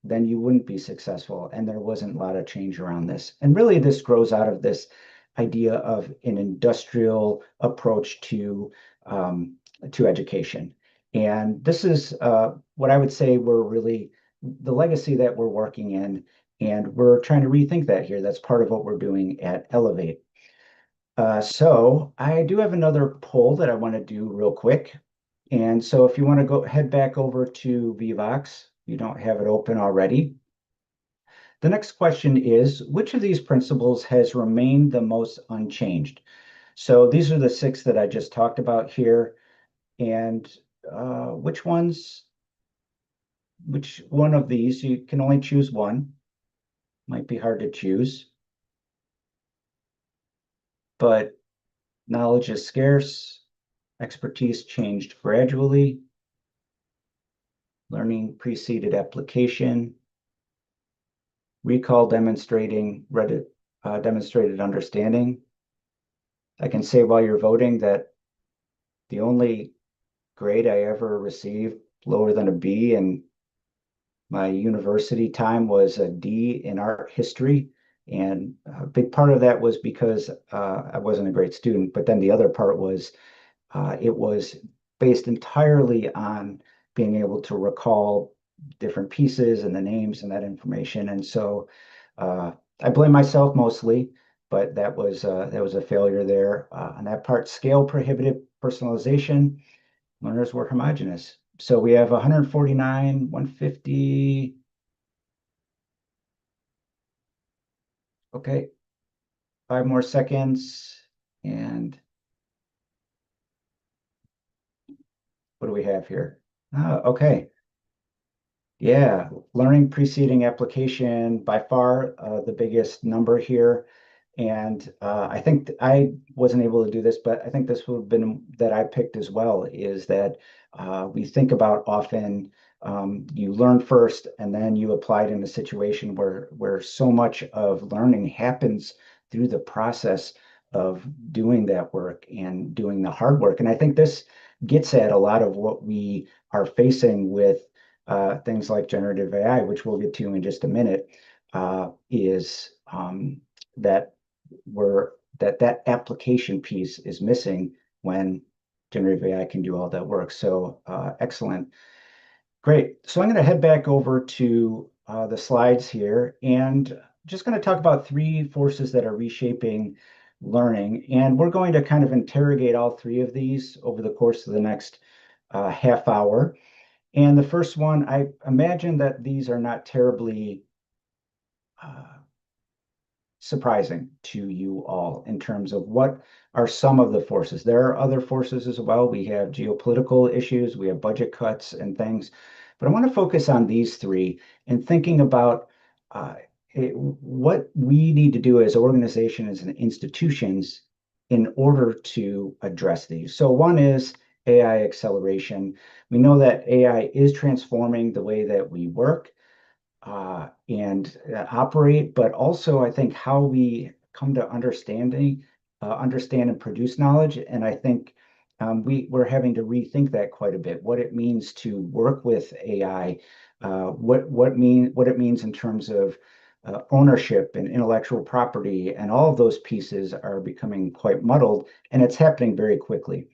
then you wouldn't be successful. And there wasn't a lot of change around this. And really, this grows out of this idea of an industrial approach to education. And this is what I would say we're really the legacy that we're working in, and we're trying to rethink that here. That's part of what we're doing at Elevate. So I do have another poll that I want to do real quick. And so if you want to go head back over to Vivox, you don't have it open already. The next question is, which of these principles has remained the most unchanged? So these are the 6 that I just talked about here. And which one of these, you can only choose one. Might be hard to choose. But knowledge is scarce. Expertise changed gradually. Learning preceded application. Recall demonstrated understanding. I can say while you're voting that the only grade I ever received lower than a B in my university time was a D in art history. And a big part of that was because I wasn't a great student. But then the other part was it was based entirely on being able to recall different pieces and the names and that information. And so I blame myself mostly, but that was a failure there on that part. Scale prohibited personalization. Learners were homogeneous. So we have 149, 150. Okay, 5 more seconds. And what do we have here? Oh, okay. Yeah, learning preceding application, by far the biggest number here. And I think I wasn't able to do this, but I think this would have been that I picked as well, is that we think about often you learn first and then you apply it in a situation where so much of learning happens through the process of doing that work and doing the hard work. And I think this gets at a lot of what we are facing with things like generative AI, which we'll get to in just a minute, is that that application piece is missing when generative AI can do all that work. So excellent. Great. So I'm going to head back over to the slides here and just going to talk about 3 forces that are reshaping learning. And we're going to kind of interrogate all 3 of these over the course of the next half hour. And the first one, I imagine that these are not terribly surprising to you all in terms of what are some of the forces. There are other forces as well. We have geopolitical issues, we have budget cuts and things, but I want to focus on these 3 and thinking about what we need to do as organizations and institutions in order to address these. So one is AI acceleration. We know that AI is transforming the way that we work and operate, but also I think how we come to understand and produce knowledge. And I think we're having to rethink that quite a bit. What it means to work with AI, what it means in terms of ownership and intellectual property, and all of those pieces are becoming quite muddled, and it's happening very quickly.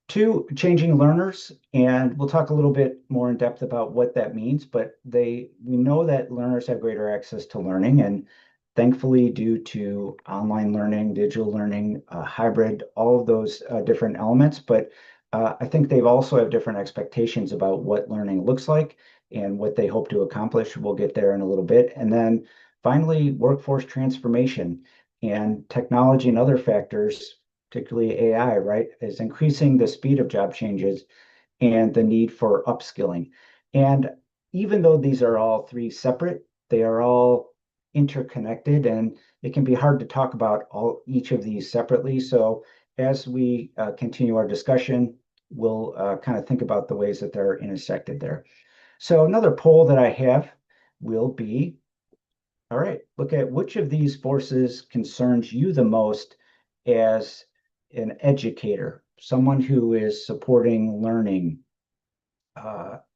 2, changing learners, and we'll talk a little bit more in depth about what that means, but we know that learners have greater access to learning, and thankfully due to online learning, digital learning, hybrid, all of those different elements, but I think they also have different expectations about what learning looks like and what they hope to accomplish. We'll get there in a little bit. And then finally, workforce transformation and technology and other factors, particularly AI, right, is increasing the speed of job changes and the need for upskilling. And even though these are all 3 separate, they are all interconnected, and it can be hard to talk about each of these separately. So as we continue our discussion, we'll kind of think about the ways that they're intersected there. So another poll that I have will be, all right, look at which of these forces concerns you the most as an educator, someone who is supporting learning.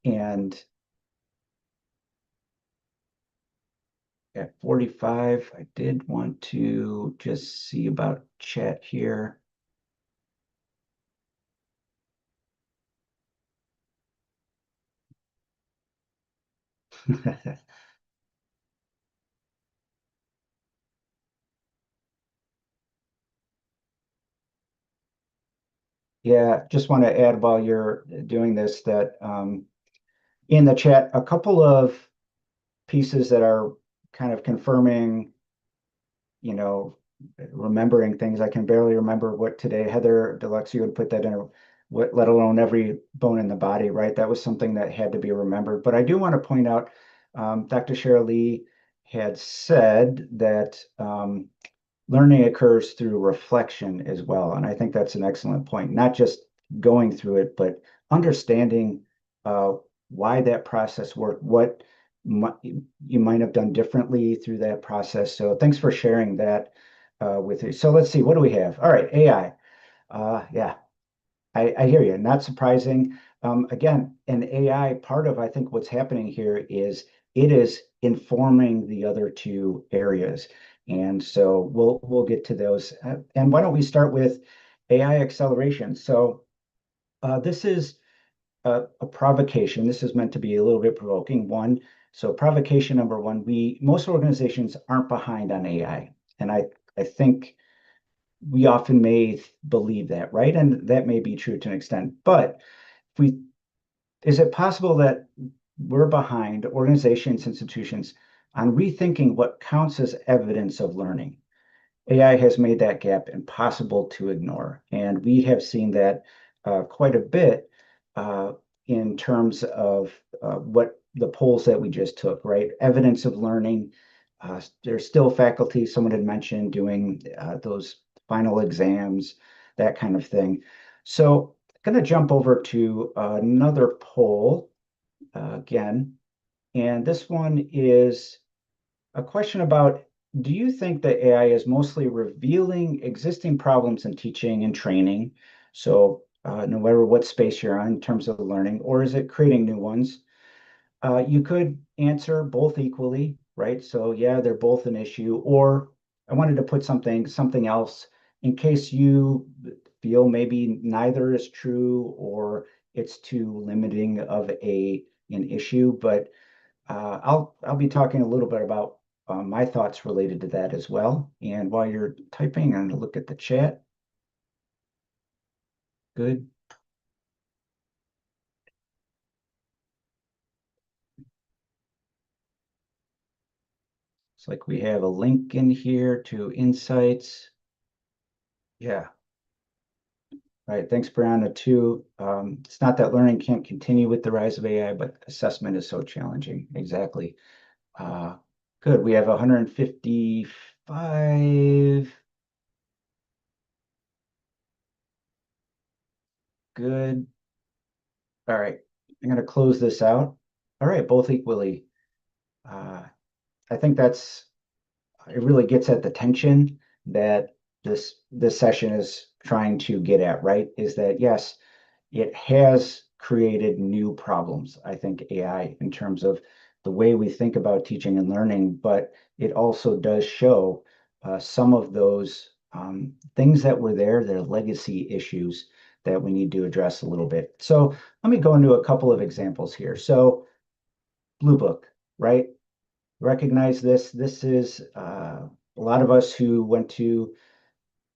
And at 45, I did want to just see about chat here. Yeah, just want to add while you're doing this that in the chat, a couple of pieces that are kind of confirming, remembering things. I can barely remember what today. Heather Deluxe, you would put that in, let alone every bone in the body, right? That was something that had to be remembered. But I do want to point out, Dr. Cheryl Lee had said that learning occurs through reflection as well. And I think that's an excellent point, not just going through it, but understanding why that process worked, what you might have done differently through that process. So thanks for sharing that with you. So let's see, what do we have? All right, AI. Yeah, I hear you. Not surprising. Again, an AI, part of I think what's happening here is it is informing the other 2 areas. And so we'll get to those. And why don't we start with AI acceleration? So this is a provocation. This is meant to be a little bit provoking. So provocation number 1, most organizations aren't behind on AI. And I I think we often may believe that, right? And that may be true to an extent. But is it possible that we're behind organizations, institutions on rethinking what counts as evidence of learning? AI has made that gap impossible to ignore. And we have seen that quite a bit uh, in terms of what the polls that we just took, right? Evidence of learning. There's still faculty, someone had mentioned, doing those final exams, that kind of thing. So I'm going to jump over to another poll again. And this one is a question about, do you think that AI is mostly revealing existing problems in teaching and training? So no matter what space you're on in terms of learning, or is it creating new ones? You could answer both equally, right? So yeah, they're both an issue. Or I wanted to put something else in case you feel maybe neither is true or it's too limiting of an issue. But I'll be talking a little bit about my thoughts related to that as well. And while you're typing, I'm going to look at the chat. Good. It's like we have a link in here to insights. Yeah. All right. Thanks, Brianna, too. It's not that learning can't continue with the rise of AI, but assessment is so challenging. Exactly. Good. We have 155. Good. All right. I'm going to close this out. All right. Both equally. I think it really gets at the tension that this session is trying to get at, right? Is that yes, it has created new problems, I think, AI, in terms of the way we think about teaching and learning, but it also does show some of those things that were there, their legacy issues that we need to address a little bit. So let me go into a couple of examples here. So Blue Book, right? Recognize this. This is a lot of us who went to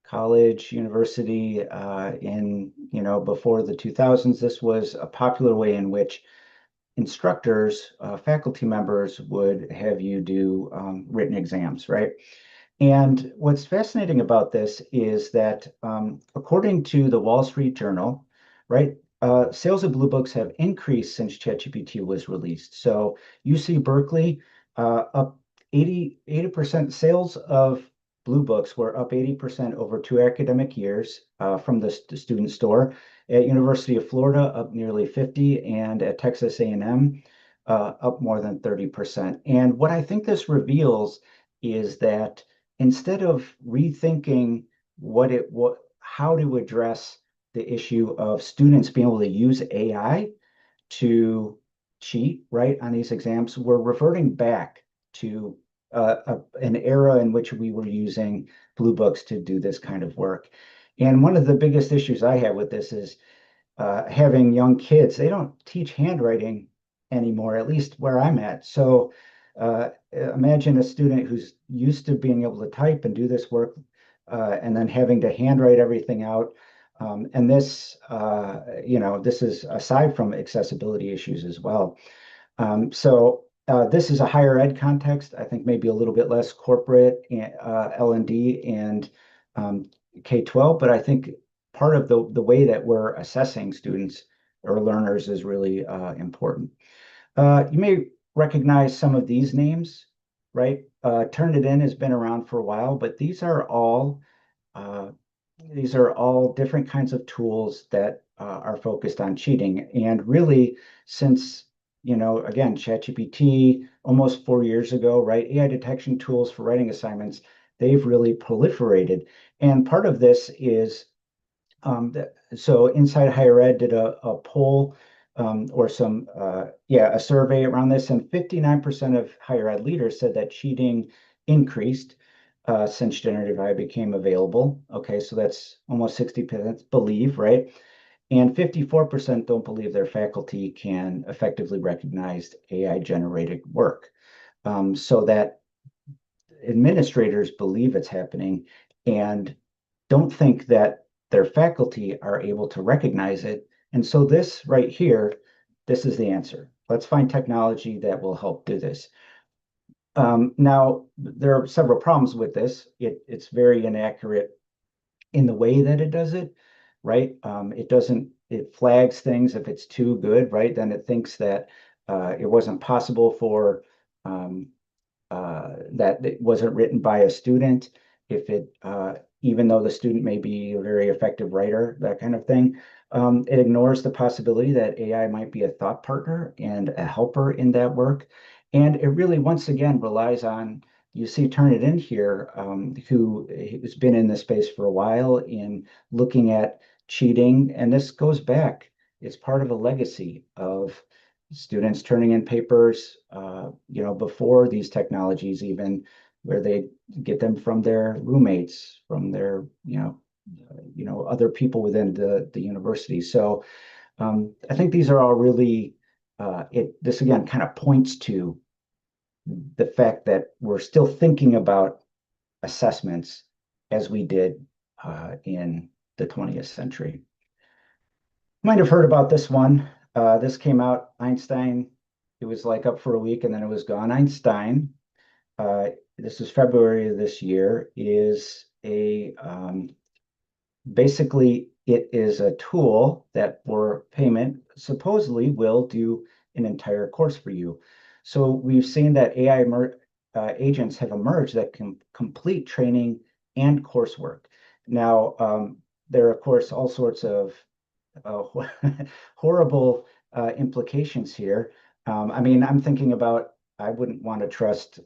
college, university before the 2000s. This was a popular way in which instructors, faculty members would have you do written exams, right? And what's fascinating about this is that according to the Wall Street Journal, right, sales of Blue Books have increased since ChatGPT was released. So UC Berkeley up 80% sales of Blue Books were up 80% over 2 academic years from the student store. At University of Florida, up nearly 50, and at Texas A&M, up more than 30%. And what I think this reveals is that instead of rethinking how to address the issue of students being able to use AI to cheat, right, on these exams, we're reverting back to an era in which we were using Blue Books to do this kind of work. And one of the biggest issues I have with this is having young kids. They don't teach handwriting anymore, at least where I'm at. So imagine a student who's used to being able to type and do this work and then having to handwrite everything out. And this is aside from accessibility issues as well. So this is a higher ed context, I think maybe a little bit less corporate, L&D and K-12, but I think part of the way that we're assessing students or learners is really important. You may recognize some of these names, right? Turnitin has been around for a while, but these are all different kinds of tools that are focused on cheating. And really, since again, ChatGPT almost 4 years ago, right? AI detection tools for writing assignments, they've really proliferated. And part of this is so Inside Higher Ed did a poll or a survey around this, and 59% of higher ed leaders said that cheating increased since generative AI became available. Okay, so that's almost 60% believe, right? And 54% don't believe their faculty can effectively recognize AI generated work. So that administrators believe it's happening and don't think that their faculty are able to recognize it. And so this right here, this is the answer. Let's find technology that will help do this. Now, there are several problems with this. It's very inaccurate in the way that it does it, right? It flags things if it's too good, right? Then it thinks that it wasn't possible for that it wasn't written by a student, if it even though the student may be a very effective writer, that kind of thing. It ignores the possibility that AI might be a thought partner and a helper in that work. And it really, once again, relies on, you see Turnitin here, who's been in this space for a while in looking at cheating. And this goes back, it's part of a legacy of students turning in papers, before these technologies even, where they get them from their roommates, from their, other people within the university. So I think these are all really, this again kind of points to the fact that we're still thinking about assessments as we did in the 20th century. Might have heard about this one. This came out, Einstein. It was like up for a week and then it was gone. Einstein, this is February of this year, is basically it is a tool that for payment supposedly will do an entire course for you. So we've seen that AI agents have emerged that can complete training and coursework. Now, there are, of course, all sorts of horrible implications here. I'm thinking about, I wouldn't want to trust,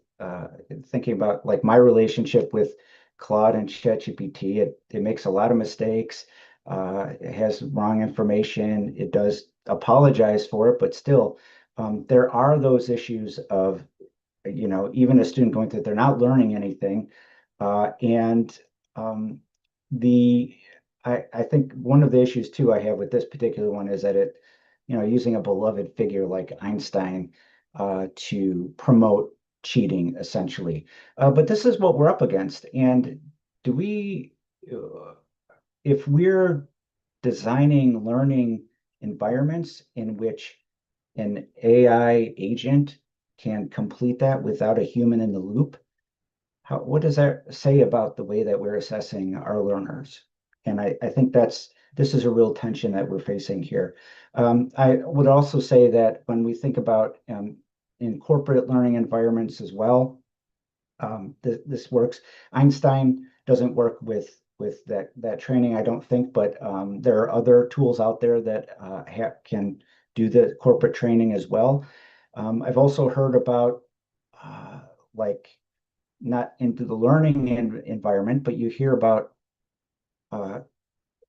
thinking about like my relationship with Claude and ChatGPT. It makes a lot of mistakes. It has wrong information. It does apologize for it, but still, there are those issues of, even a student going through, they're not learning anything. And I think one of the issues too I have with this particular one is that using a beloved figure like Einstein to promote cheating, essentially. But this is what we're up against. And if we're designing learning environments in which an AI agent can complete that without a human in the loop, what does that say about the way that we're assessing our learners? And I think this is a real tension that we're facing here. I would also say that when we think about in corporate learning environments as well, this works. Einstein doesn't work with that training, I don't think, but there are other tools out there that can do the corporate training as well. I've also heard about like not into the learning environment, but you hear about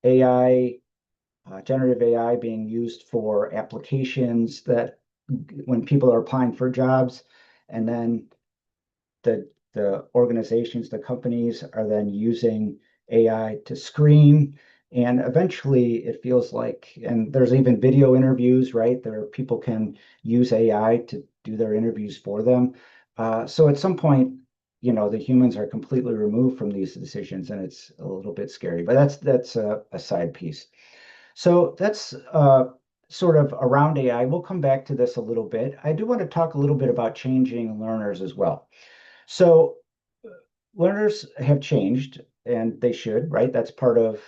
AI, generative AI being used for applications that when people are applying for jobs, and then the organizations, the companies are then using AI to screen. And eventually it feels like, and there's even video interviews, right? There people can use AI to do their interviews for them. So at some point, the humans are completely removed from these decisions, and it's a little bit scary, but that's a side piece. So that's sort of around AI. We'll come back to this a little bit. I do want to talk a little bit about changing learners as well. So learners have changed, and they should, right? That's part of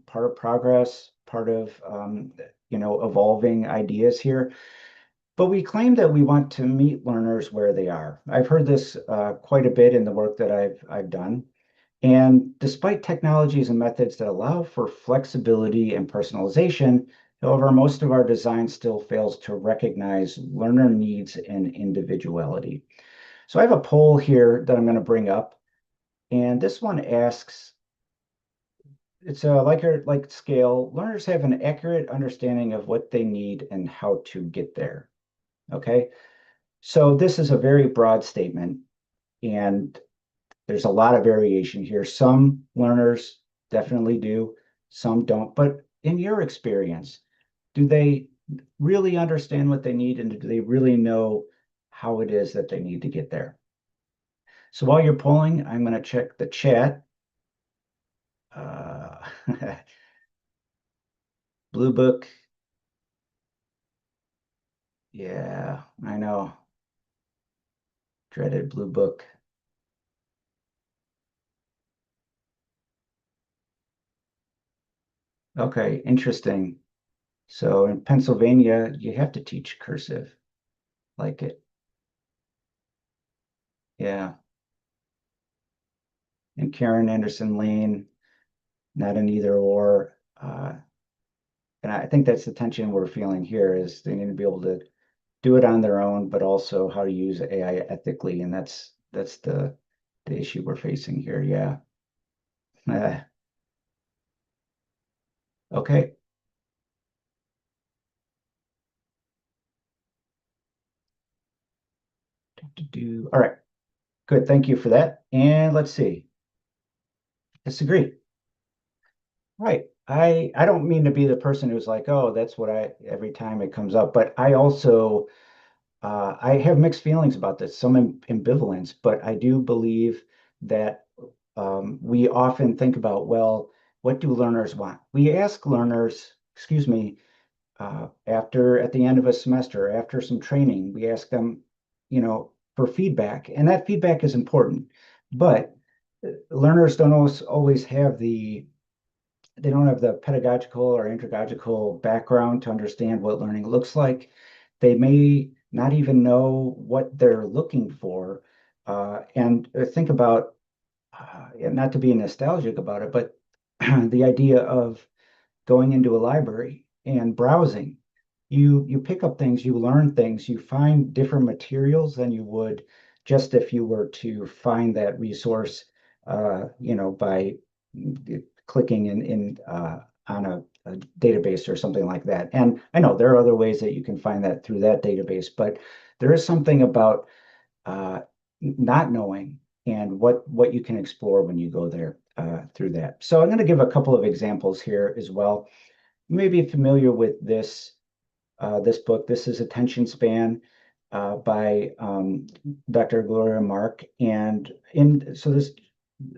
progress, part of evolving ideas here. But we claim that we want to meet learners where they are. I've heard this quite a bit in the work that I've done. And despite technologies and methods that allow for flexibility and personalization, however, most of our design still fails to recognize learner needs and individuality. So I have a poll here that I'm going to bring up. And this one asks, it's a Likert scale. Learners have an accurate understanding of what they need and how to get there. Okay, so this is a very broad statement, and there's a lot of variation here. Some learners definitely do, some don't. But in your experience, do they really understand what they need, and do they really know how it is that they need to get there? So while you're polling, I'm going to check the chat. Blue Book. Yeah, I know. Dreaded Blue Book. Okay, interesting. So in Pennsylvania, you have to teach cursive. Like it. Yeah. And Karen Anderson Lane, not an either or. And I think that's the tension we're feeling here is they need to be able to do it on their own, but also how to use AI ethically. And that's the issue we're facing here. Yeah. Okay. All right. Good. Thank you for that. And let's see. Disagree. Right. I don't mean to be the person who's like, oh, that's what I every time it comes up, but I also I have mixed feelings about this, some ambivalence, but I do believe that we often think about, well, what do learners want? We ask learners, excuse me, at the end of a semester, after some training, we ask them, for feedback, and that feedback is important, but learners don't always have they don't have the pedagogical or andragogical background to understand what learning looks like. They may not even know what they're looking for. And think about, and not to be nostalgic about it, but the idea of going into a library and browsing. You pick up things, you learn things, you find different materials than you would just if you were to find that resource, by clicking in on a database or something like that. And I know there are other ways that you can find that through that database, but there is something about uh, not knowing and what you can explore when you go there through that. So I'm going to give a couple of examples here as well. You may be familiar with this book. This is Attention Span by Dr. Gloria Mark. And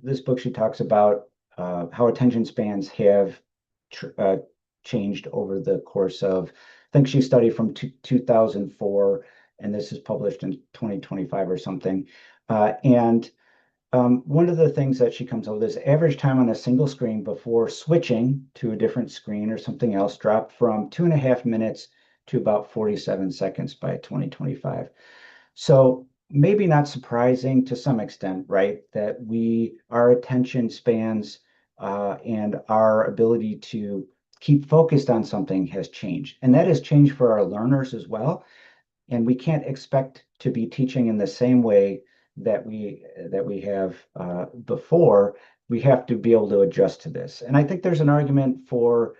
this book, she talks about how attention spans have changed over the course of, I think she studied from 2004, and this is published in 2025 or something. And one of the things that she comes up with is average time on a single screen before switching to a different screen or something else dropped from 2.5 minutes to about 47 seconds by 2025. So maybe not surprising to some extent, right? That our attention spans and our ability to keep focused on something has changed. And that has changed for our learners as well. And we can't expect to be teaching in the same way that we have before. We have to be able to adjust to this. And I think there's an argument for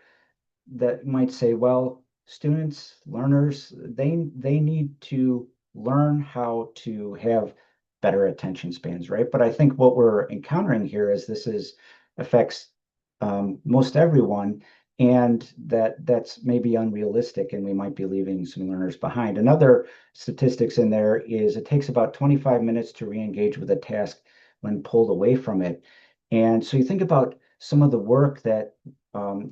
that might say, well, students, learners, they need to learn how to have better attention spans, right? But I think what we're encountering here is affects most everyone, and that's maybe unrealistic, and we might be leaving some learners behind. Another statistics in there is it takes about 25 minutes to re-engage with a task when pulled away from it. And so you think about some of the work that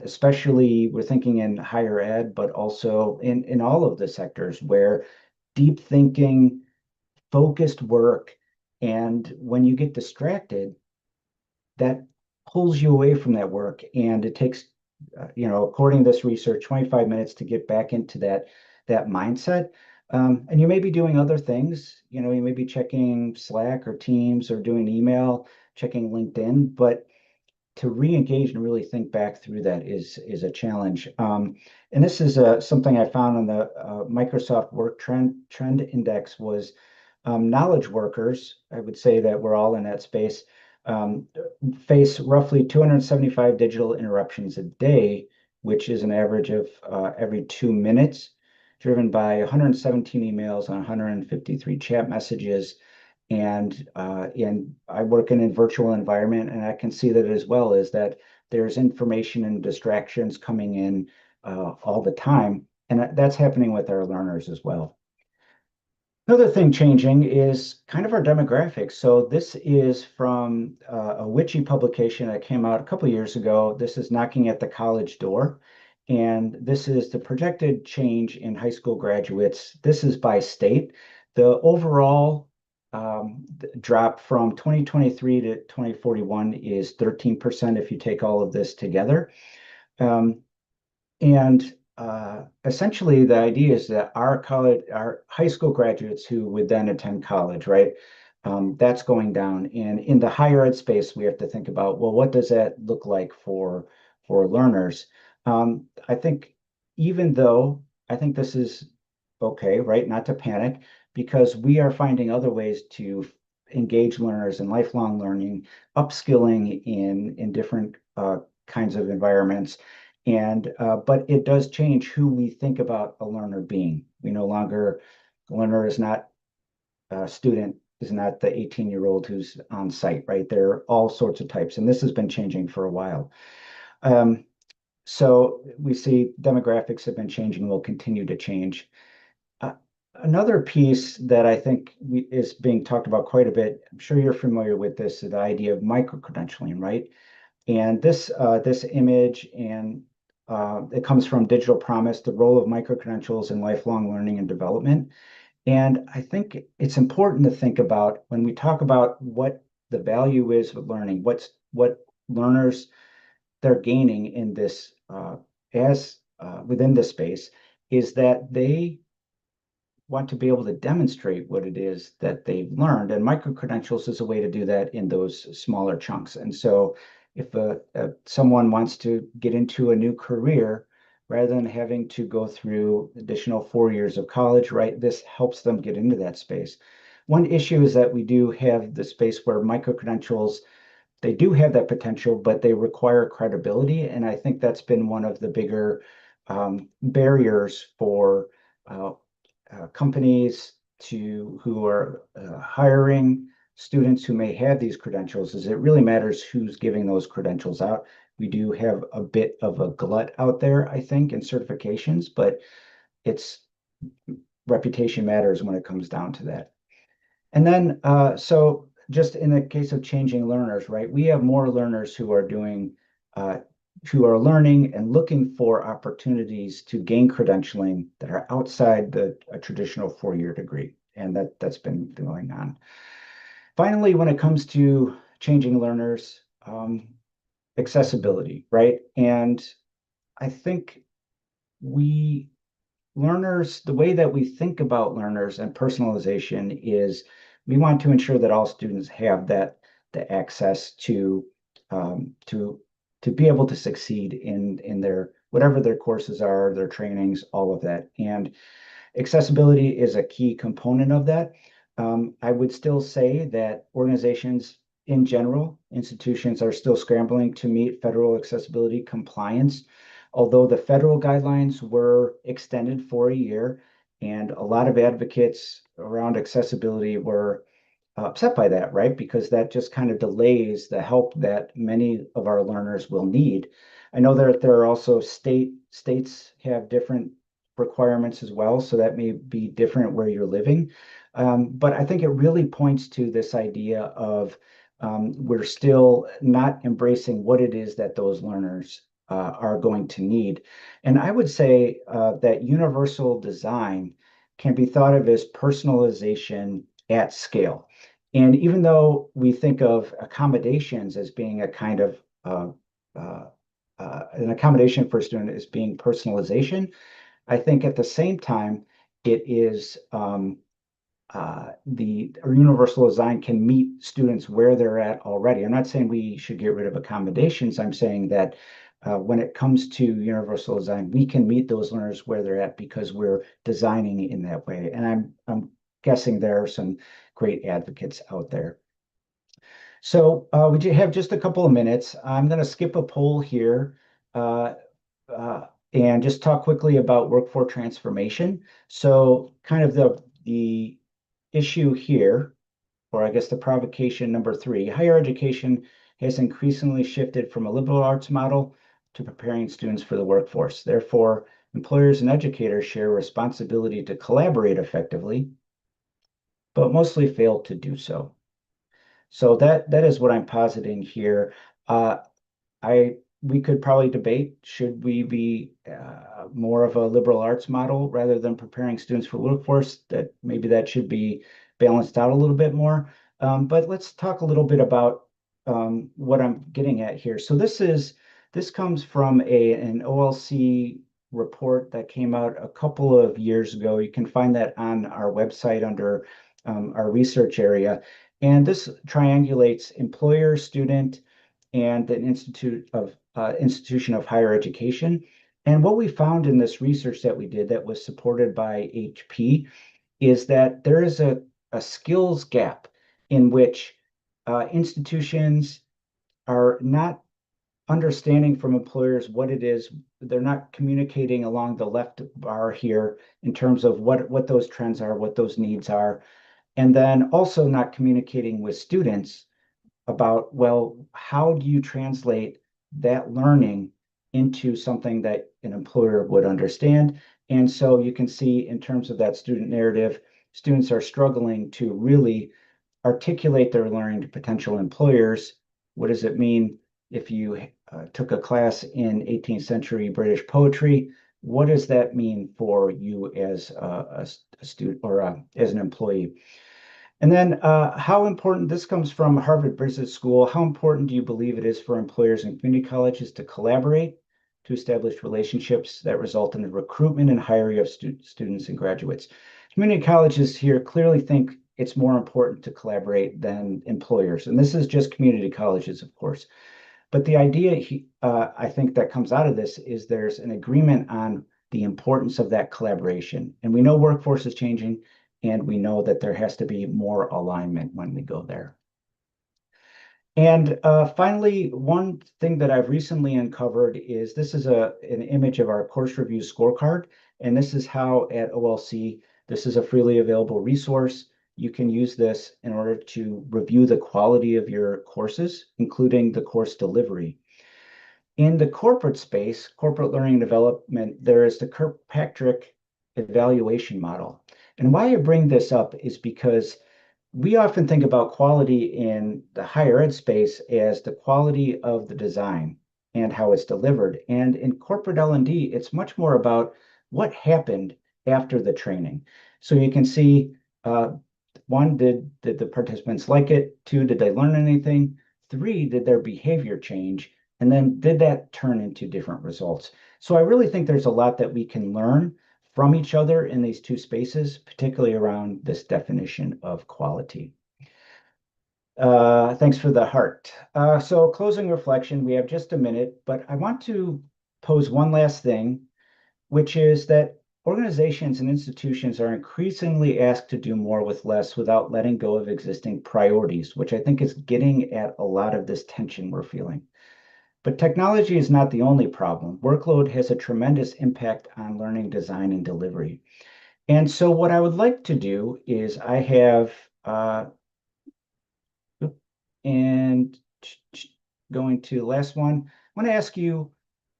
especially we're thinking in higher ed, but also in all of the sectors where deep thinking, focused work, and when you get distracted, that pulls you away from that work. And it takes, according to this research, 25 minutes to get back into that mindset. And you may be doing other things, you may be checking Slack or Teams or doing email, checking LinkedIn, but to re-engage and really think back through that is a challenge. And this is something I found on the Microsoft Work Trend Index was knowledge workers. I would say that we're all in that space. Face roughly 275 digital interruptions a day, which is an average of every 2 minutes, driven by 117 emails and 153 chat messages. And I work in a virtual environment, and I can see that as well, is that there's information and distractions coming in all the time, and that's happening with our learners as well. Another thing changing is kind of our demographics. So this is from a witchy publication that came out a couple of years ago. This is Knocking at the College Door. And this is the projected change in high school graduates. This is by state. The overall drop from 2023 to 2041 is 13% if you take all of this together. Um, and essentially, the idea is that our high school graduates who would then attend college, right? That's going down. And in the higher ed space, we have to think about, well, what does that look like for learners? I think even though I think this is okay, right? Not to panic, because we are finding other ways to engage learners in lifelong learning, upskilling in different kinds of environments. And but it does change who we think about a learner being. We no longer, the learner is not a student, is not the 18-year-old who's on site, right? There are all sorts of types, and this has been changing for a while. So we see demographics have been changing, will continue to change. Another piece that I think is being talked about quite a bit, I'm sure you're familiar with this, is the idea of micro-credentialing, right? And this image, and it comes from Digital Promise, the role of micro-credentials in lifelong learning and development. And I think it's important to think about when we talk about what the value is of learning, what learners they're gaining in this as within this space, is that they want to be able to demonstrate what it is that they've learned. And micro-credentials is a way to do that in those smaller chunks. And so if someone wants to get into a new career, rather than having to go through additional 4 years of college, right, this helps them get into that space. One issue is that we do have the space where micro-credentials, they do have that potential, but they require credibility. And I think that's been one of the bigger barriers for companies who are hiring students who may have these credentials, is it really matters who's giving those credentials out. We do have a bit of a glut out there, I think, in certifications, but it's reputation matters when it comes down to that. And then, so just in the case of changing learners, right, we have more learners who are doing who are learning and looking for opportunities to gain credentialing that are outside the traditional 4-year degree. And that's been going on. Finally, when it comes to changing learners, accessibility, right? And I think learners, the way that we think about learners and personalization is we want to ensure that all students have the access to be able to succeed in their whatever their courses are, their trainings, all of that. And accessibility is a key component of that. I would still say that organizations in general, institutions are still scrambling to meet federal accessibility compliance, although the federal guidelines were extended for a year, and a lot of advocates around accessibility were upset by that, right? Because that just kind of delays the help that many of our learners will need. I know that there are also states have different requirements as well, so that may be different where you're living. But I think it really points to this idea of we're still not embracing what it is that those learners are going to need. And I would say that universal design can be thought of as personalization at scale. And even though we think of accommodations as being a kind of an accommodation for a student as being personalization, I think at the same time, it is the universal design can meet students where they're at already. I'm not saying we should get rid of accommodations. I'm saying that when it comes to universal design, we can meet those learners where they're at because we're designing in that way. And I'm guessing there are some great advocates out there. So we have just a couple of minutes. I'm going to skip a poll here and just talk quickly about workforce transformation. So kind of the issue here, or I guess the provocation number 3, higher education has increasingly shifted from a liberal arts model to preparing students for the workforce. Therefore, employers and educators share responsibility to collaborate effectively but mostly fail to do so. So that is what I'm positing here. We could probably debate, should we be more of a liberal arts model rather than preparing students for workforce? That maybe that should be balanced out a little bit more. But let's talk a little bit about what I'm getting at here. So this comes from an OLC report that came out a couple of years ago. You can find that on our website under our research area. And this triangulates employer, student, and an institution of higher education. And what we found in this research that we did that was supported by HP is that there is a skills gap in which institutions are not understanding from employers what it is. They're not communicating along the left bar here in terms of what those trends are, what those needs are, and then also not communicating with students about, well, how do you translate that learning into something that an employer would understand? And so you can see in terms of that student narrative, students are struggling to really articulate their learning to potential employers. What does it mean if you took a class in 18th century British poetry? What does that mean for you as a student or as an employee? And then how important, this comes from Harvard Business School, how important do you believe it is for employers and community colleges to collaborate to establish relationships that result in the recruitment and hiring of students and graduates? Community colleges here clearly think it's more important to collaborate than employers. And this is just community colleges, of course. But the idea, I think, that comes out of this is there's an agreement on the importance of that collaboration. And we know workforce is changing, and we know that there has to be more alignment when we go there. And finally, one thing that I've recently uncovered is this is an image of our course review scorecard. And this is how at OLC, this is a freely available resource. You can use this in order to review the quality of your courses, including the course delivery. In the corporate space, corporate learning and development, there is the Kirkpatrick evaluation model. And why I bring this up is because we often think about quality in the higher ed space as the quality of the design and how it's delivered. And in corporate L&D, it's much more about what happened after the training. So you can see, one, did the participants like it? Two, did they learn anything? Three, did their behavior change? And then did that turn into different results? So I really think there's a lot that we can learn from each other in these two spaces, particularly around this definition of quality. Thanks for the heart. So closing reflection, we have just a minute, but I want to pose one last thing, which is that organizations and institutions are increasingly asked to do more with less without letting go of existing priorities, which I think is getting at a lot of this tension we're feeling. But technology is not the only problem. Workload has a tremendous impact on learning design and delivery. And so what I would like to do is I have, and going to the last one, I want to ask you,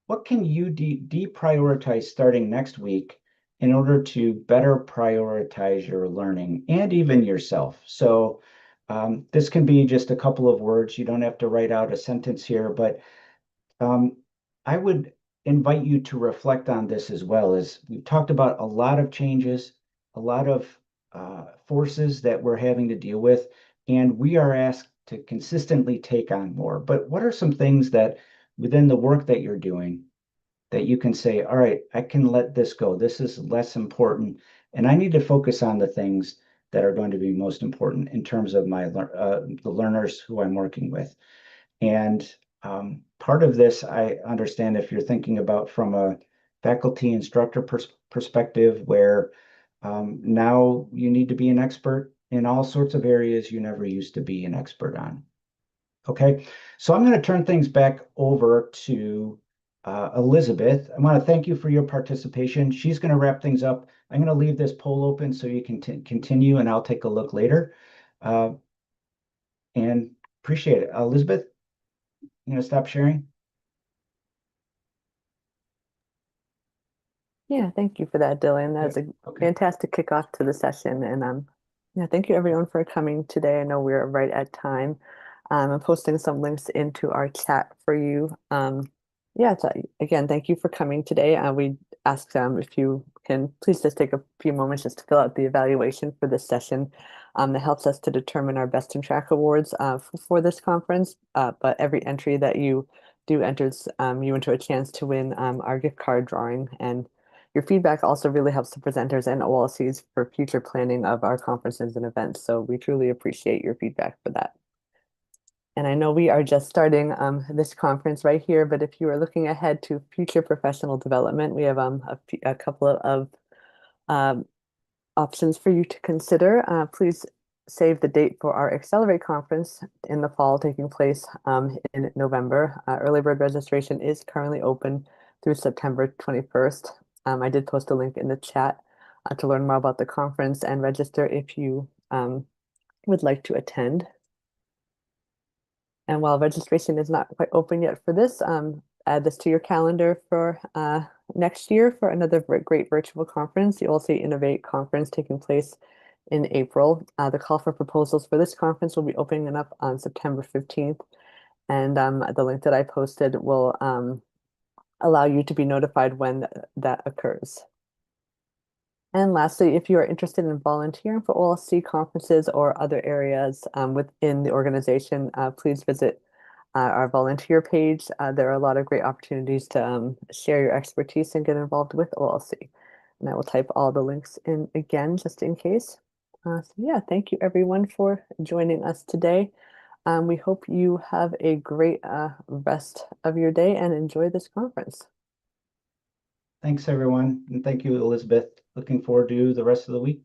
what can you deprioritize starting next week in order to better prioritize your learning and even yourself? So this can be just a couple of words. You don't have to write out a sentence here, but I would invite you to reflect on this as well. As we've talked about a lot of changes, a lot of forces that we're having to deal with, and we are asked to consistently take on more. But what are some things that within the work that you're doing that you can say, all right, I can let this go. This is less important, and I need to focus on the things that are going to be most important in terms of my the learners who I'm working with. And part of this, I understand if you're thinking about from a faculty instructor perspective, where now you need to be an expert in all sorts of areas you never used to be an expert on. Okay, so I'm going to turn things back over to Elizabeth. I want to thank you for your participation. She's going to wrap things up. I'm going to leave this poll open so you can continue, and I'll take a look later. And appreciate it. Elizabeth, you going to stop sharing? Yeah, thank you for that, Dylan. That was a Okay. fantastic kickoff to the session, and I'm Yeah, thank you everyone for coming today. I know we're right at time. I'm posting some links into our chat for you. Yeah, so again, thank you for coming today. We asked if you can please just take a few moments just to fill out the evaluation for this session. That helps us to determine our Best in Track awards for this conference. But every entry that you do enters you into a chance to win our gift card drawing. And your feedback also really helps the presenters and OLCs for future planning of our conferences and events. So we truly appreciate your feedback for that. And I know we are just starting this conference right here, but if you are looking ahead to future professional development, we have a couple of um, options for you to consider. Please save the date for our Accelerate conference in the fall, taking place in November. Early bird registration is currently open through September 21st. I did post a link in the chat to learn more about the conference and register if you would like to attend. And while registration is not quite open yet for this, add this to your calendar for next year for another great virtual conference, the OLC Innovate conference taking place in April. The call for proposals for this conference will be opening up on September 15th. And the link that I posted will allow you to be notified when that occurs. And lastly, if you are interested in volunteering for OLC conferences or other areas within the organization, please visit our volunteer page. There are a lot of great opportunities to share your expertise and get involved with OLC. And I will type all the links in again, just in case. So yeah, thank you everyone for joining us today. We hope you have a great rest of your day and enjoy this conference. Thanks, everyone. And thank you, Elizabeth. Looking forward to the rest of the week.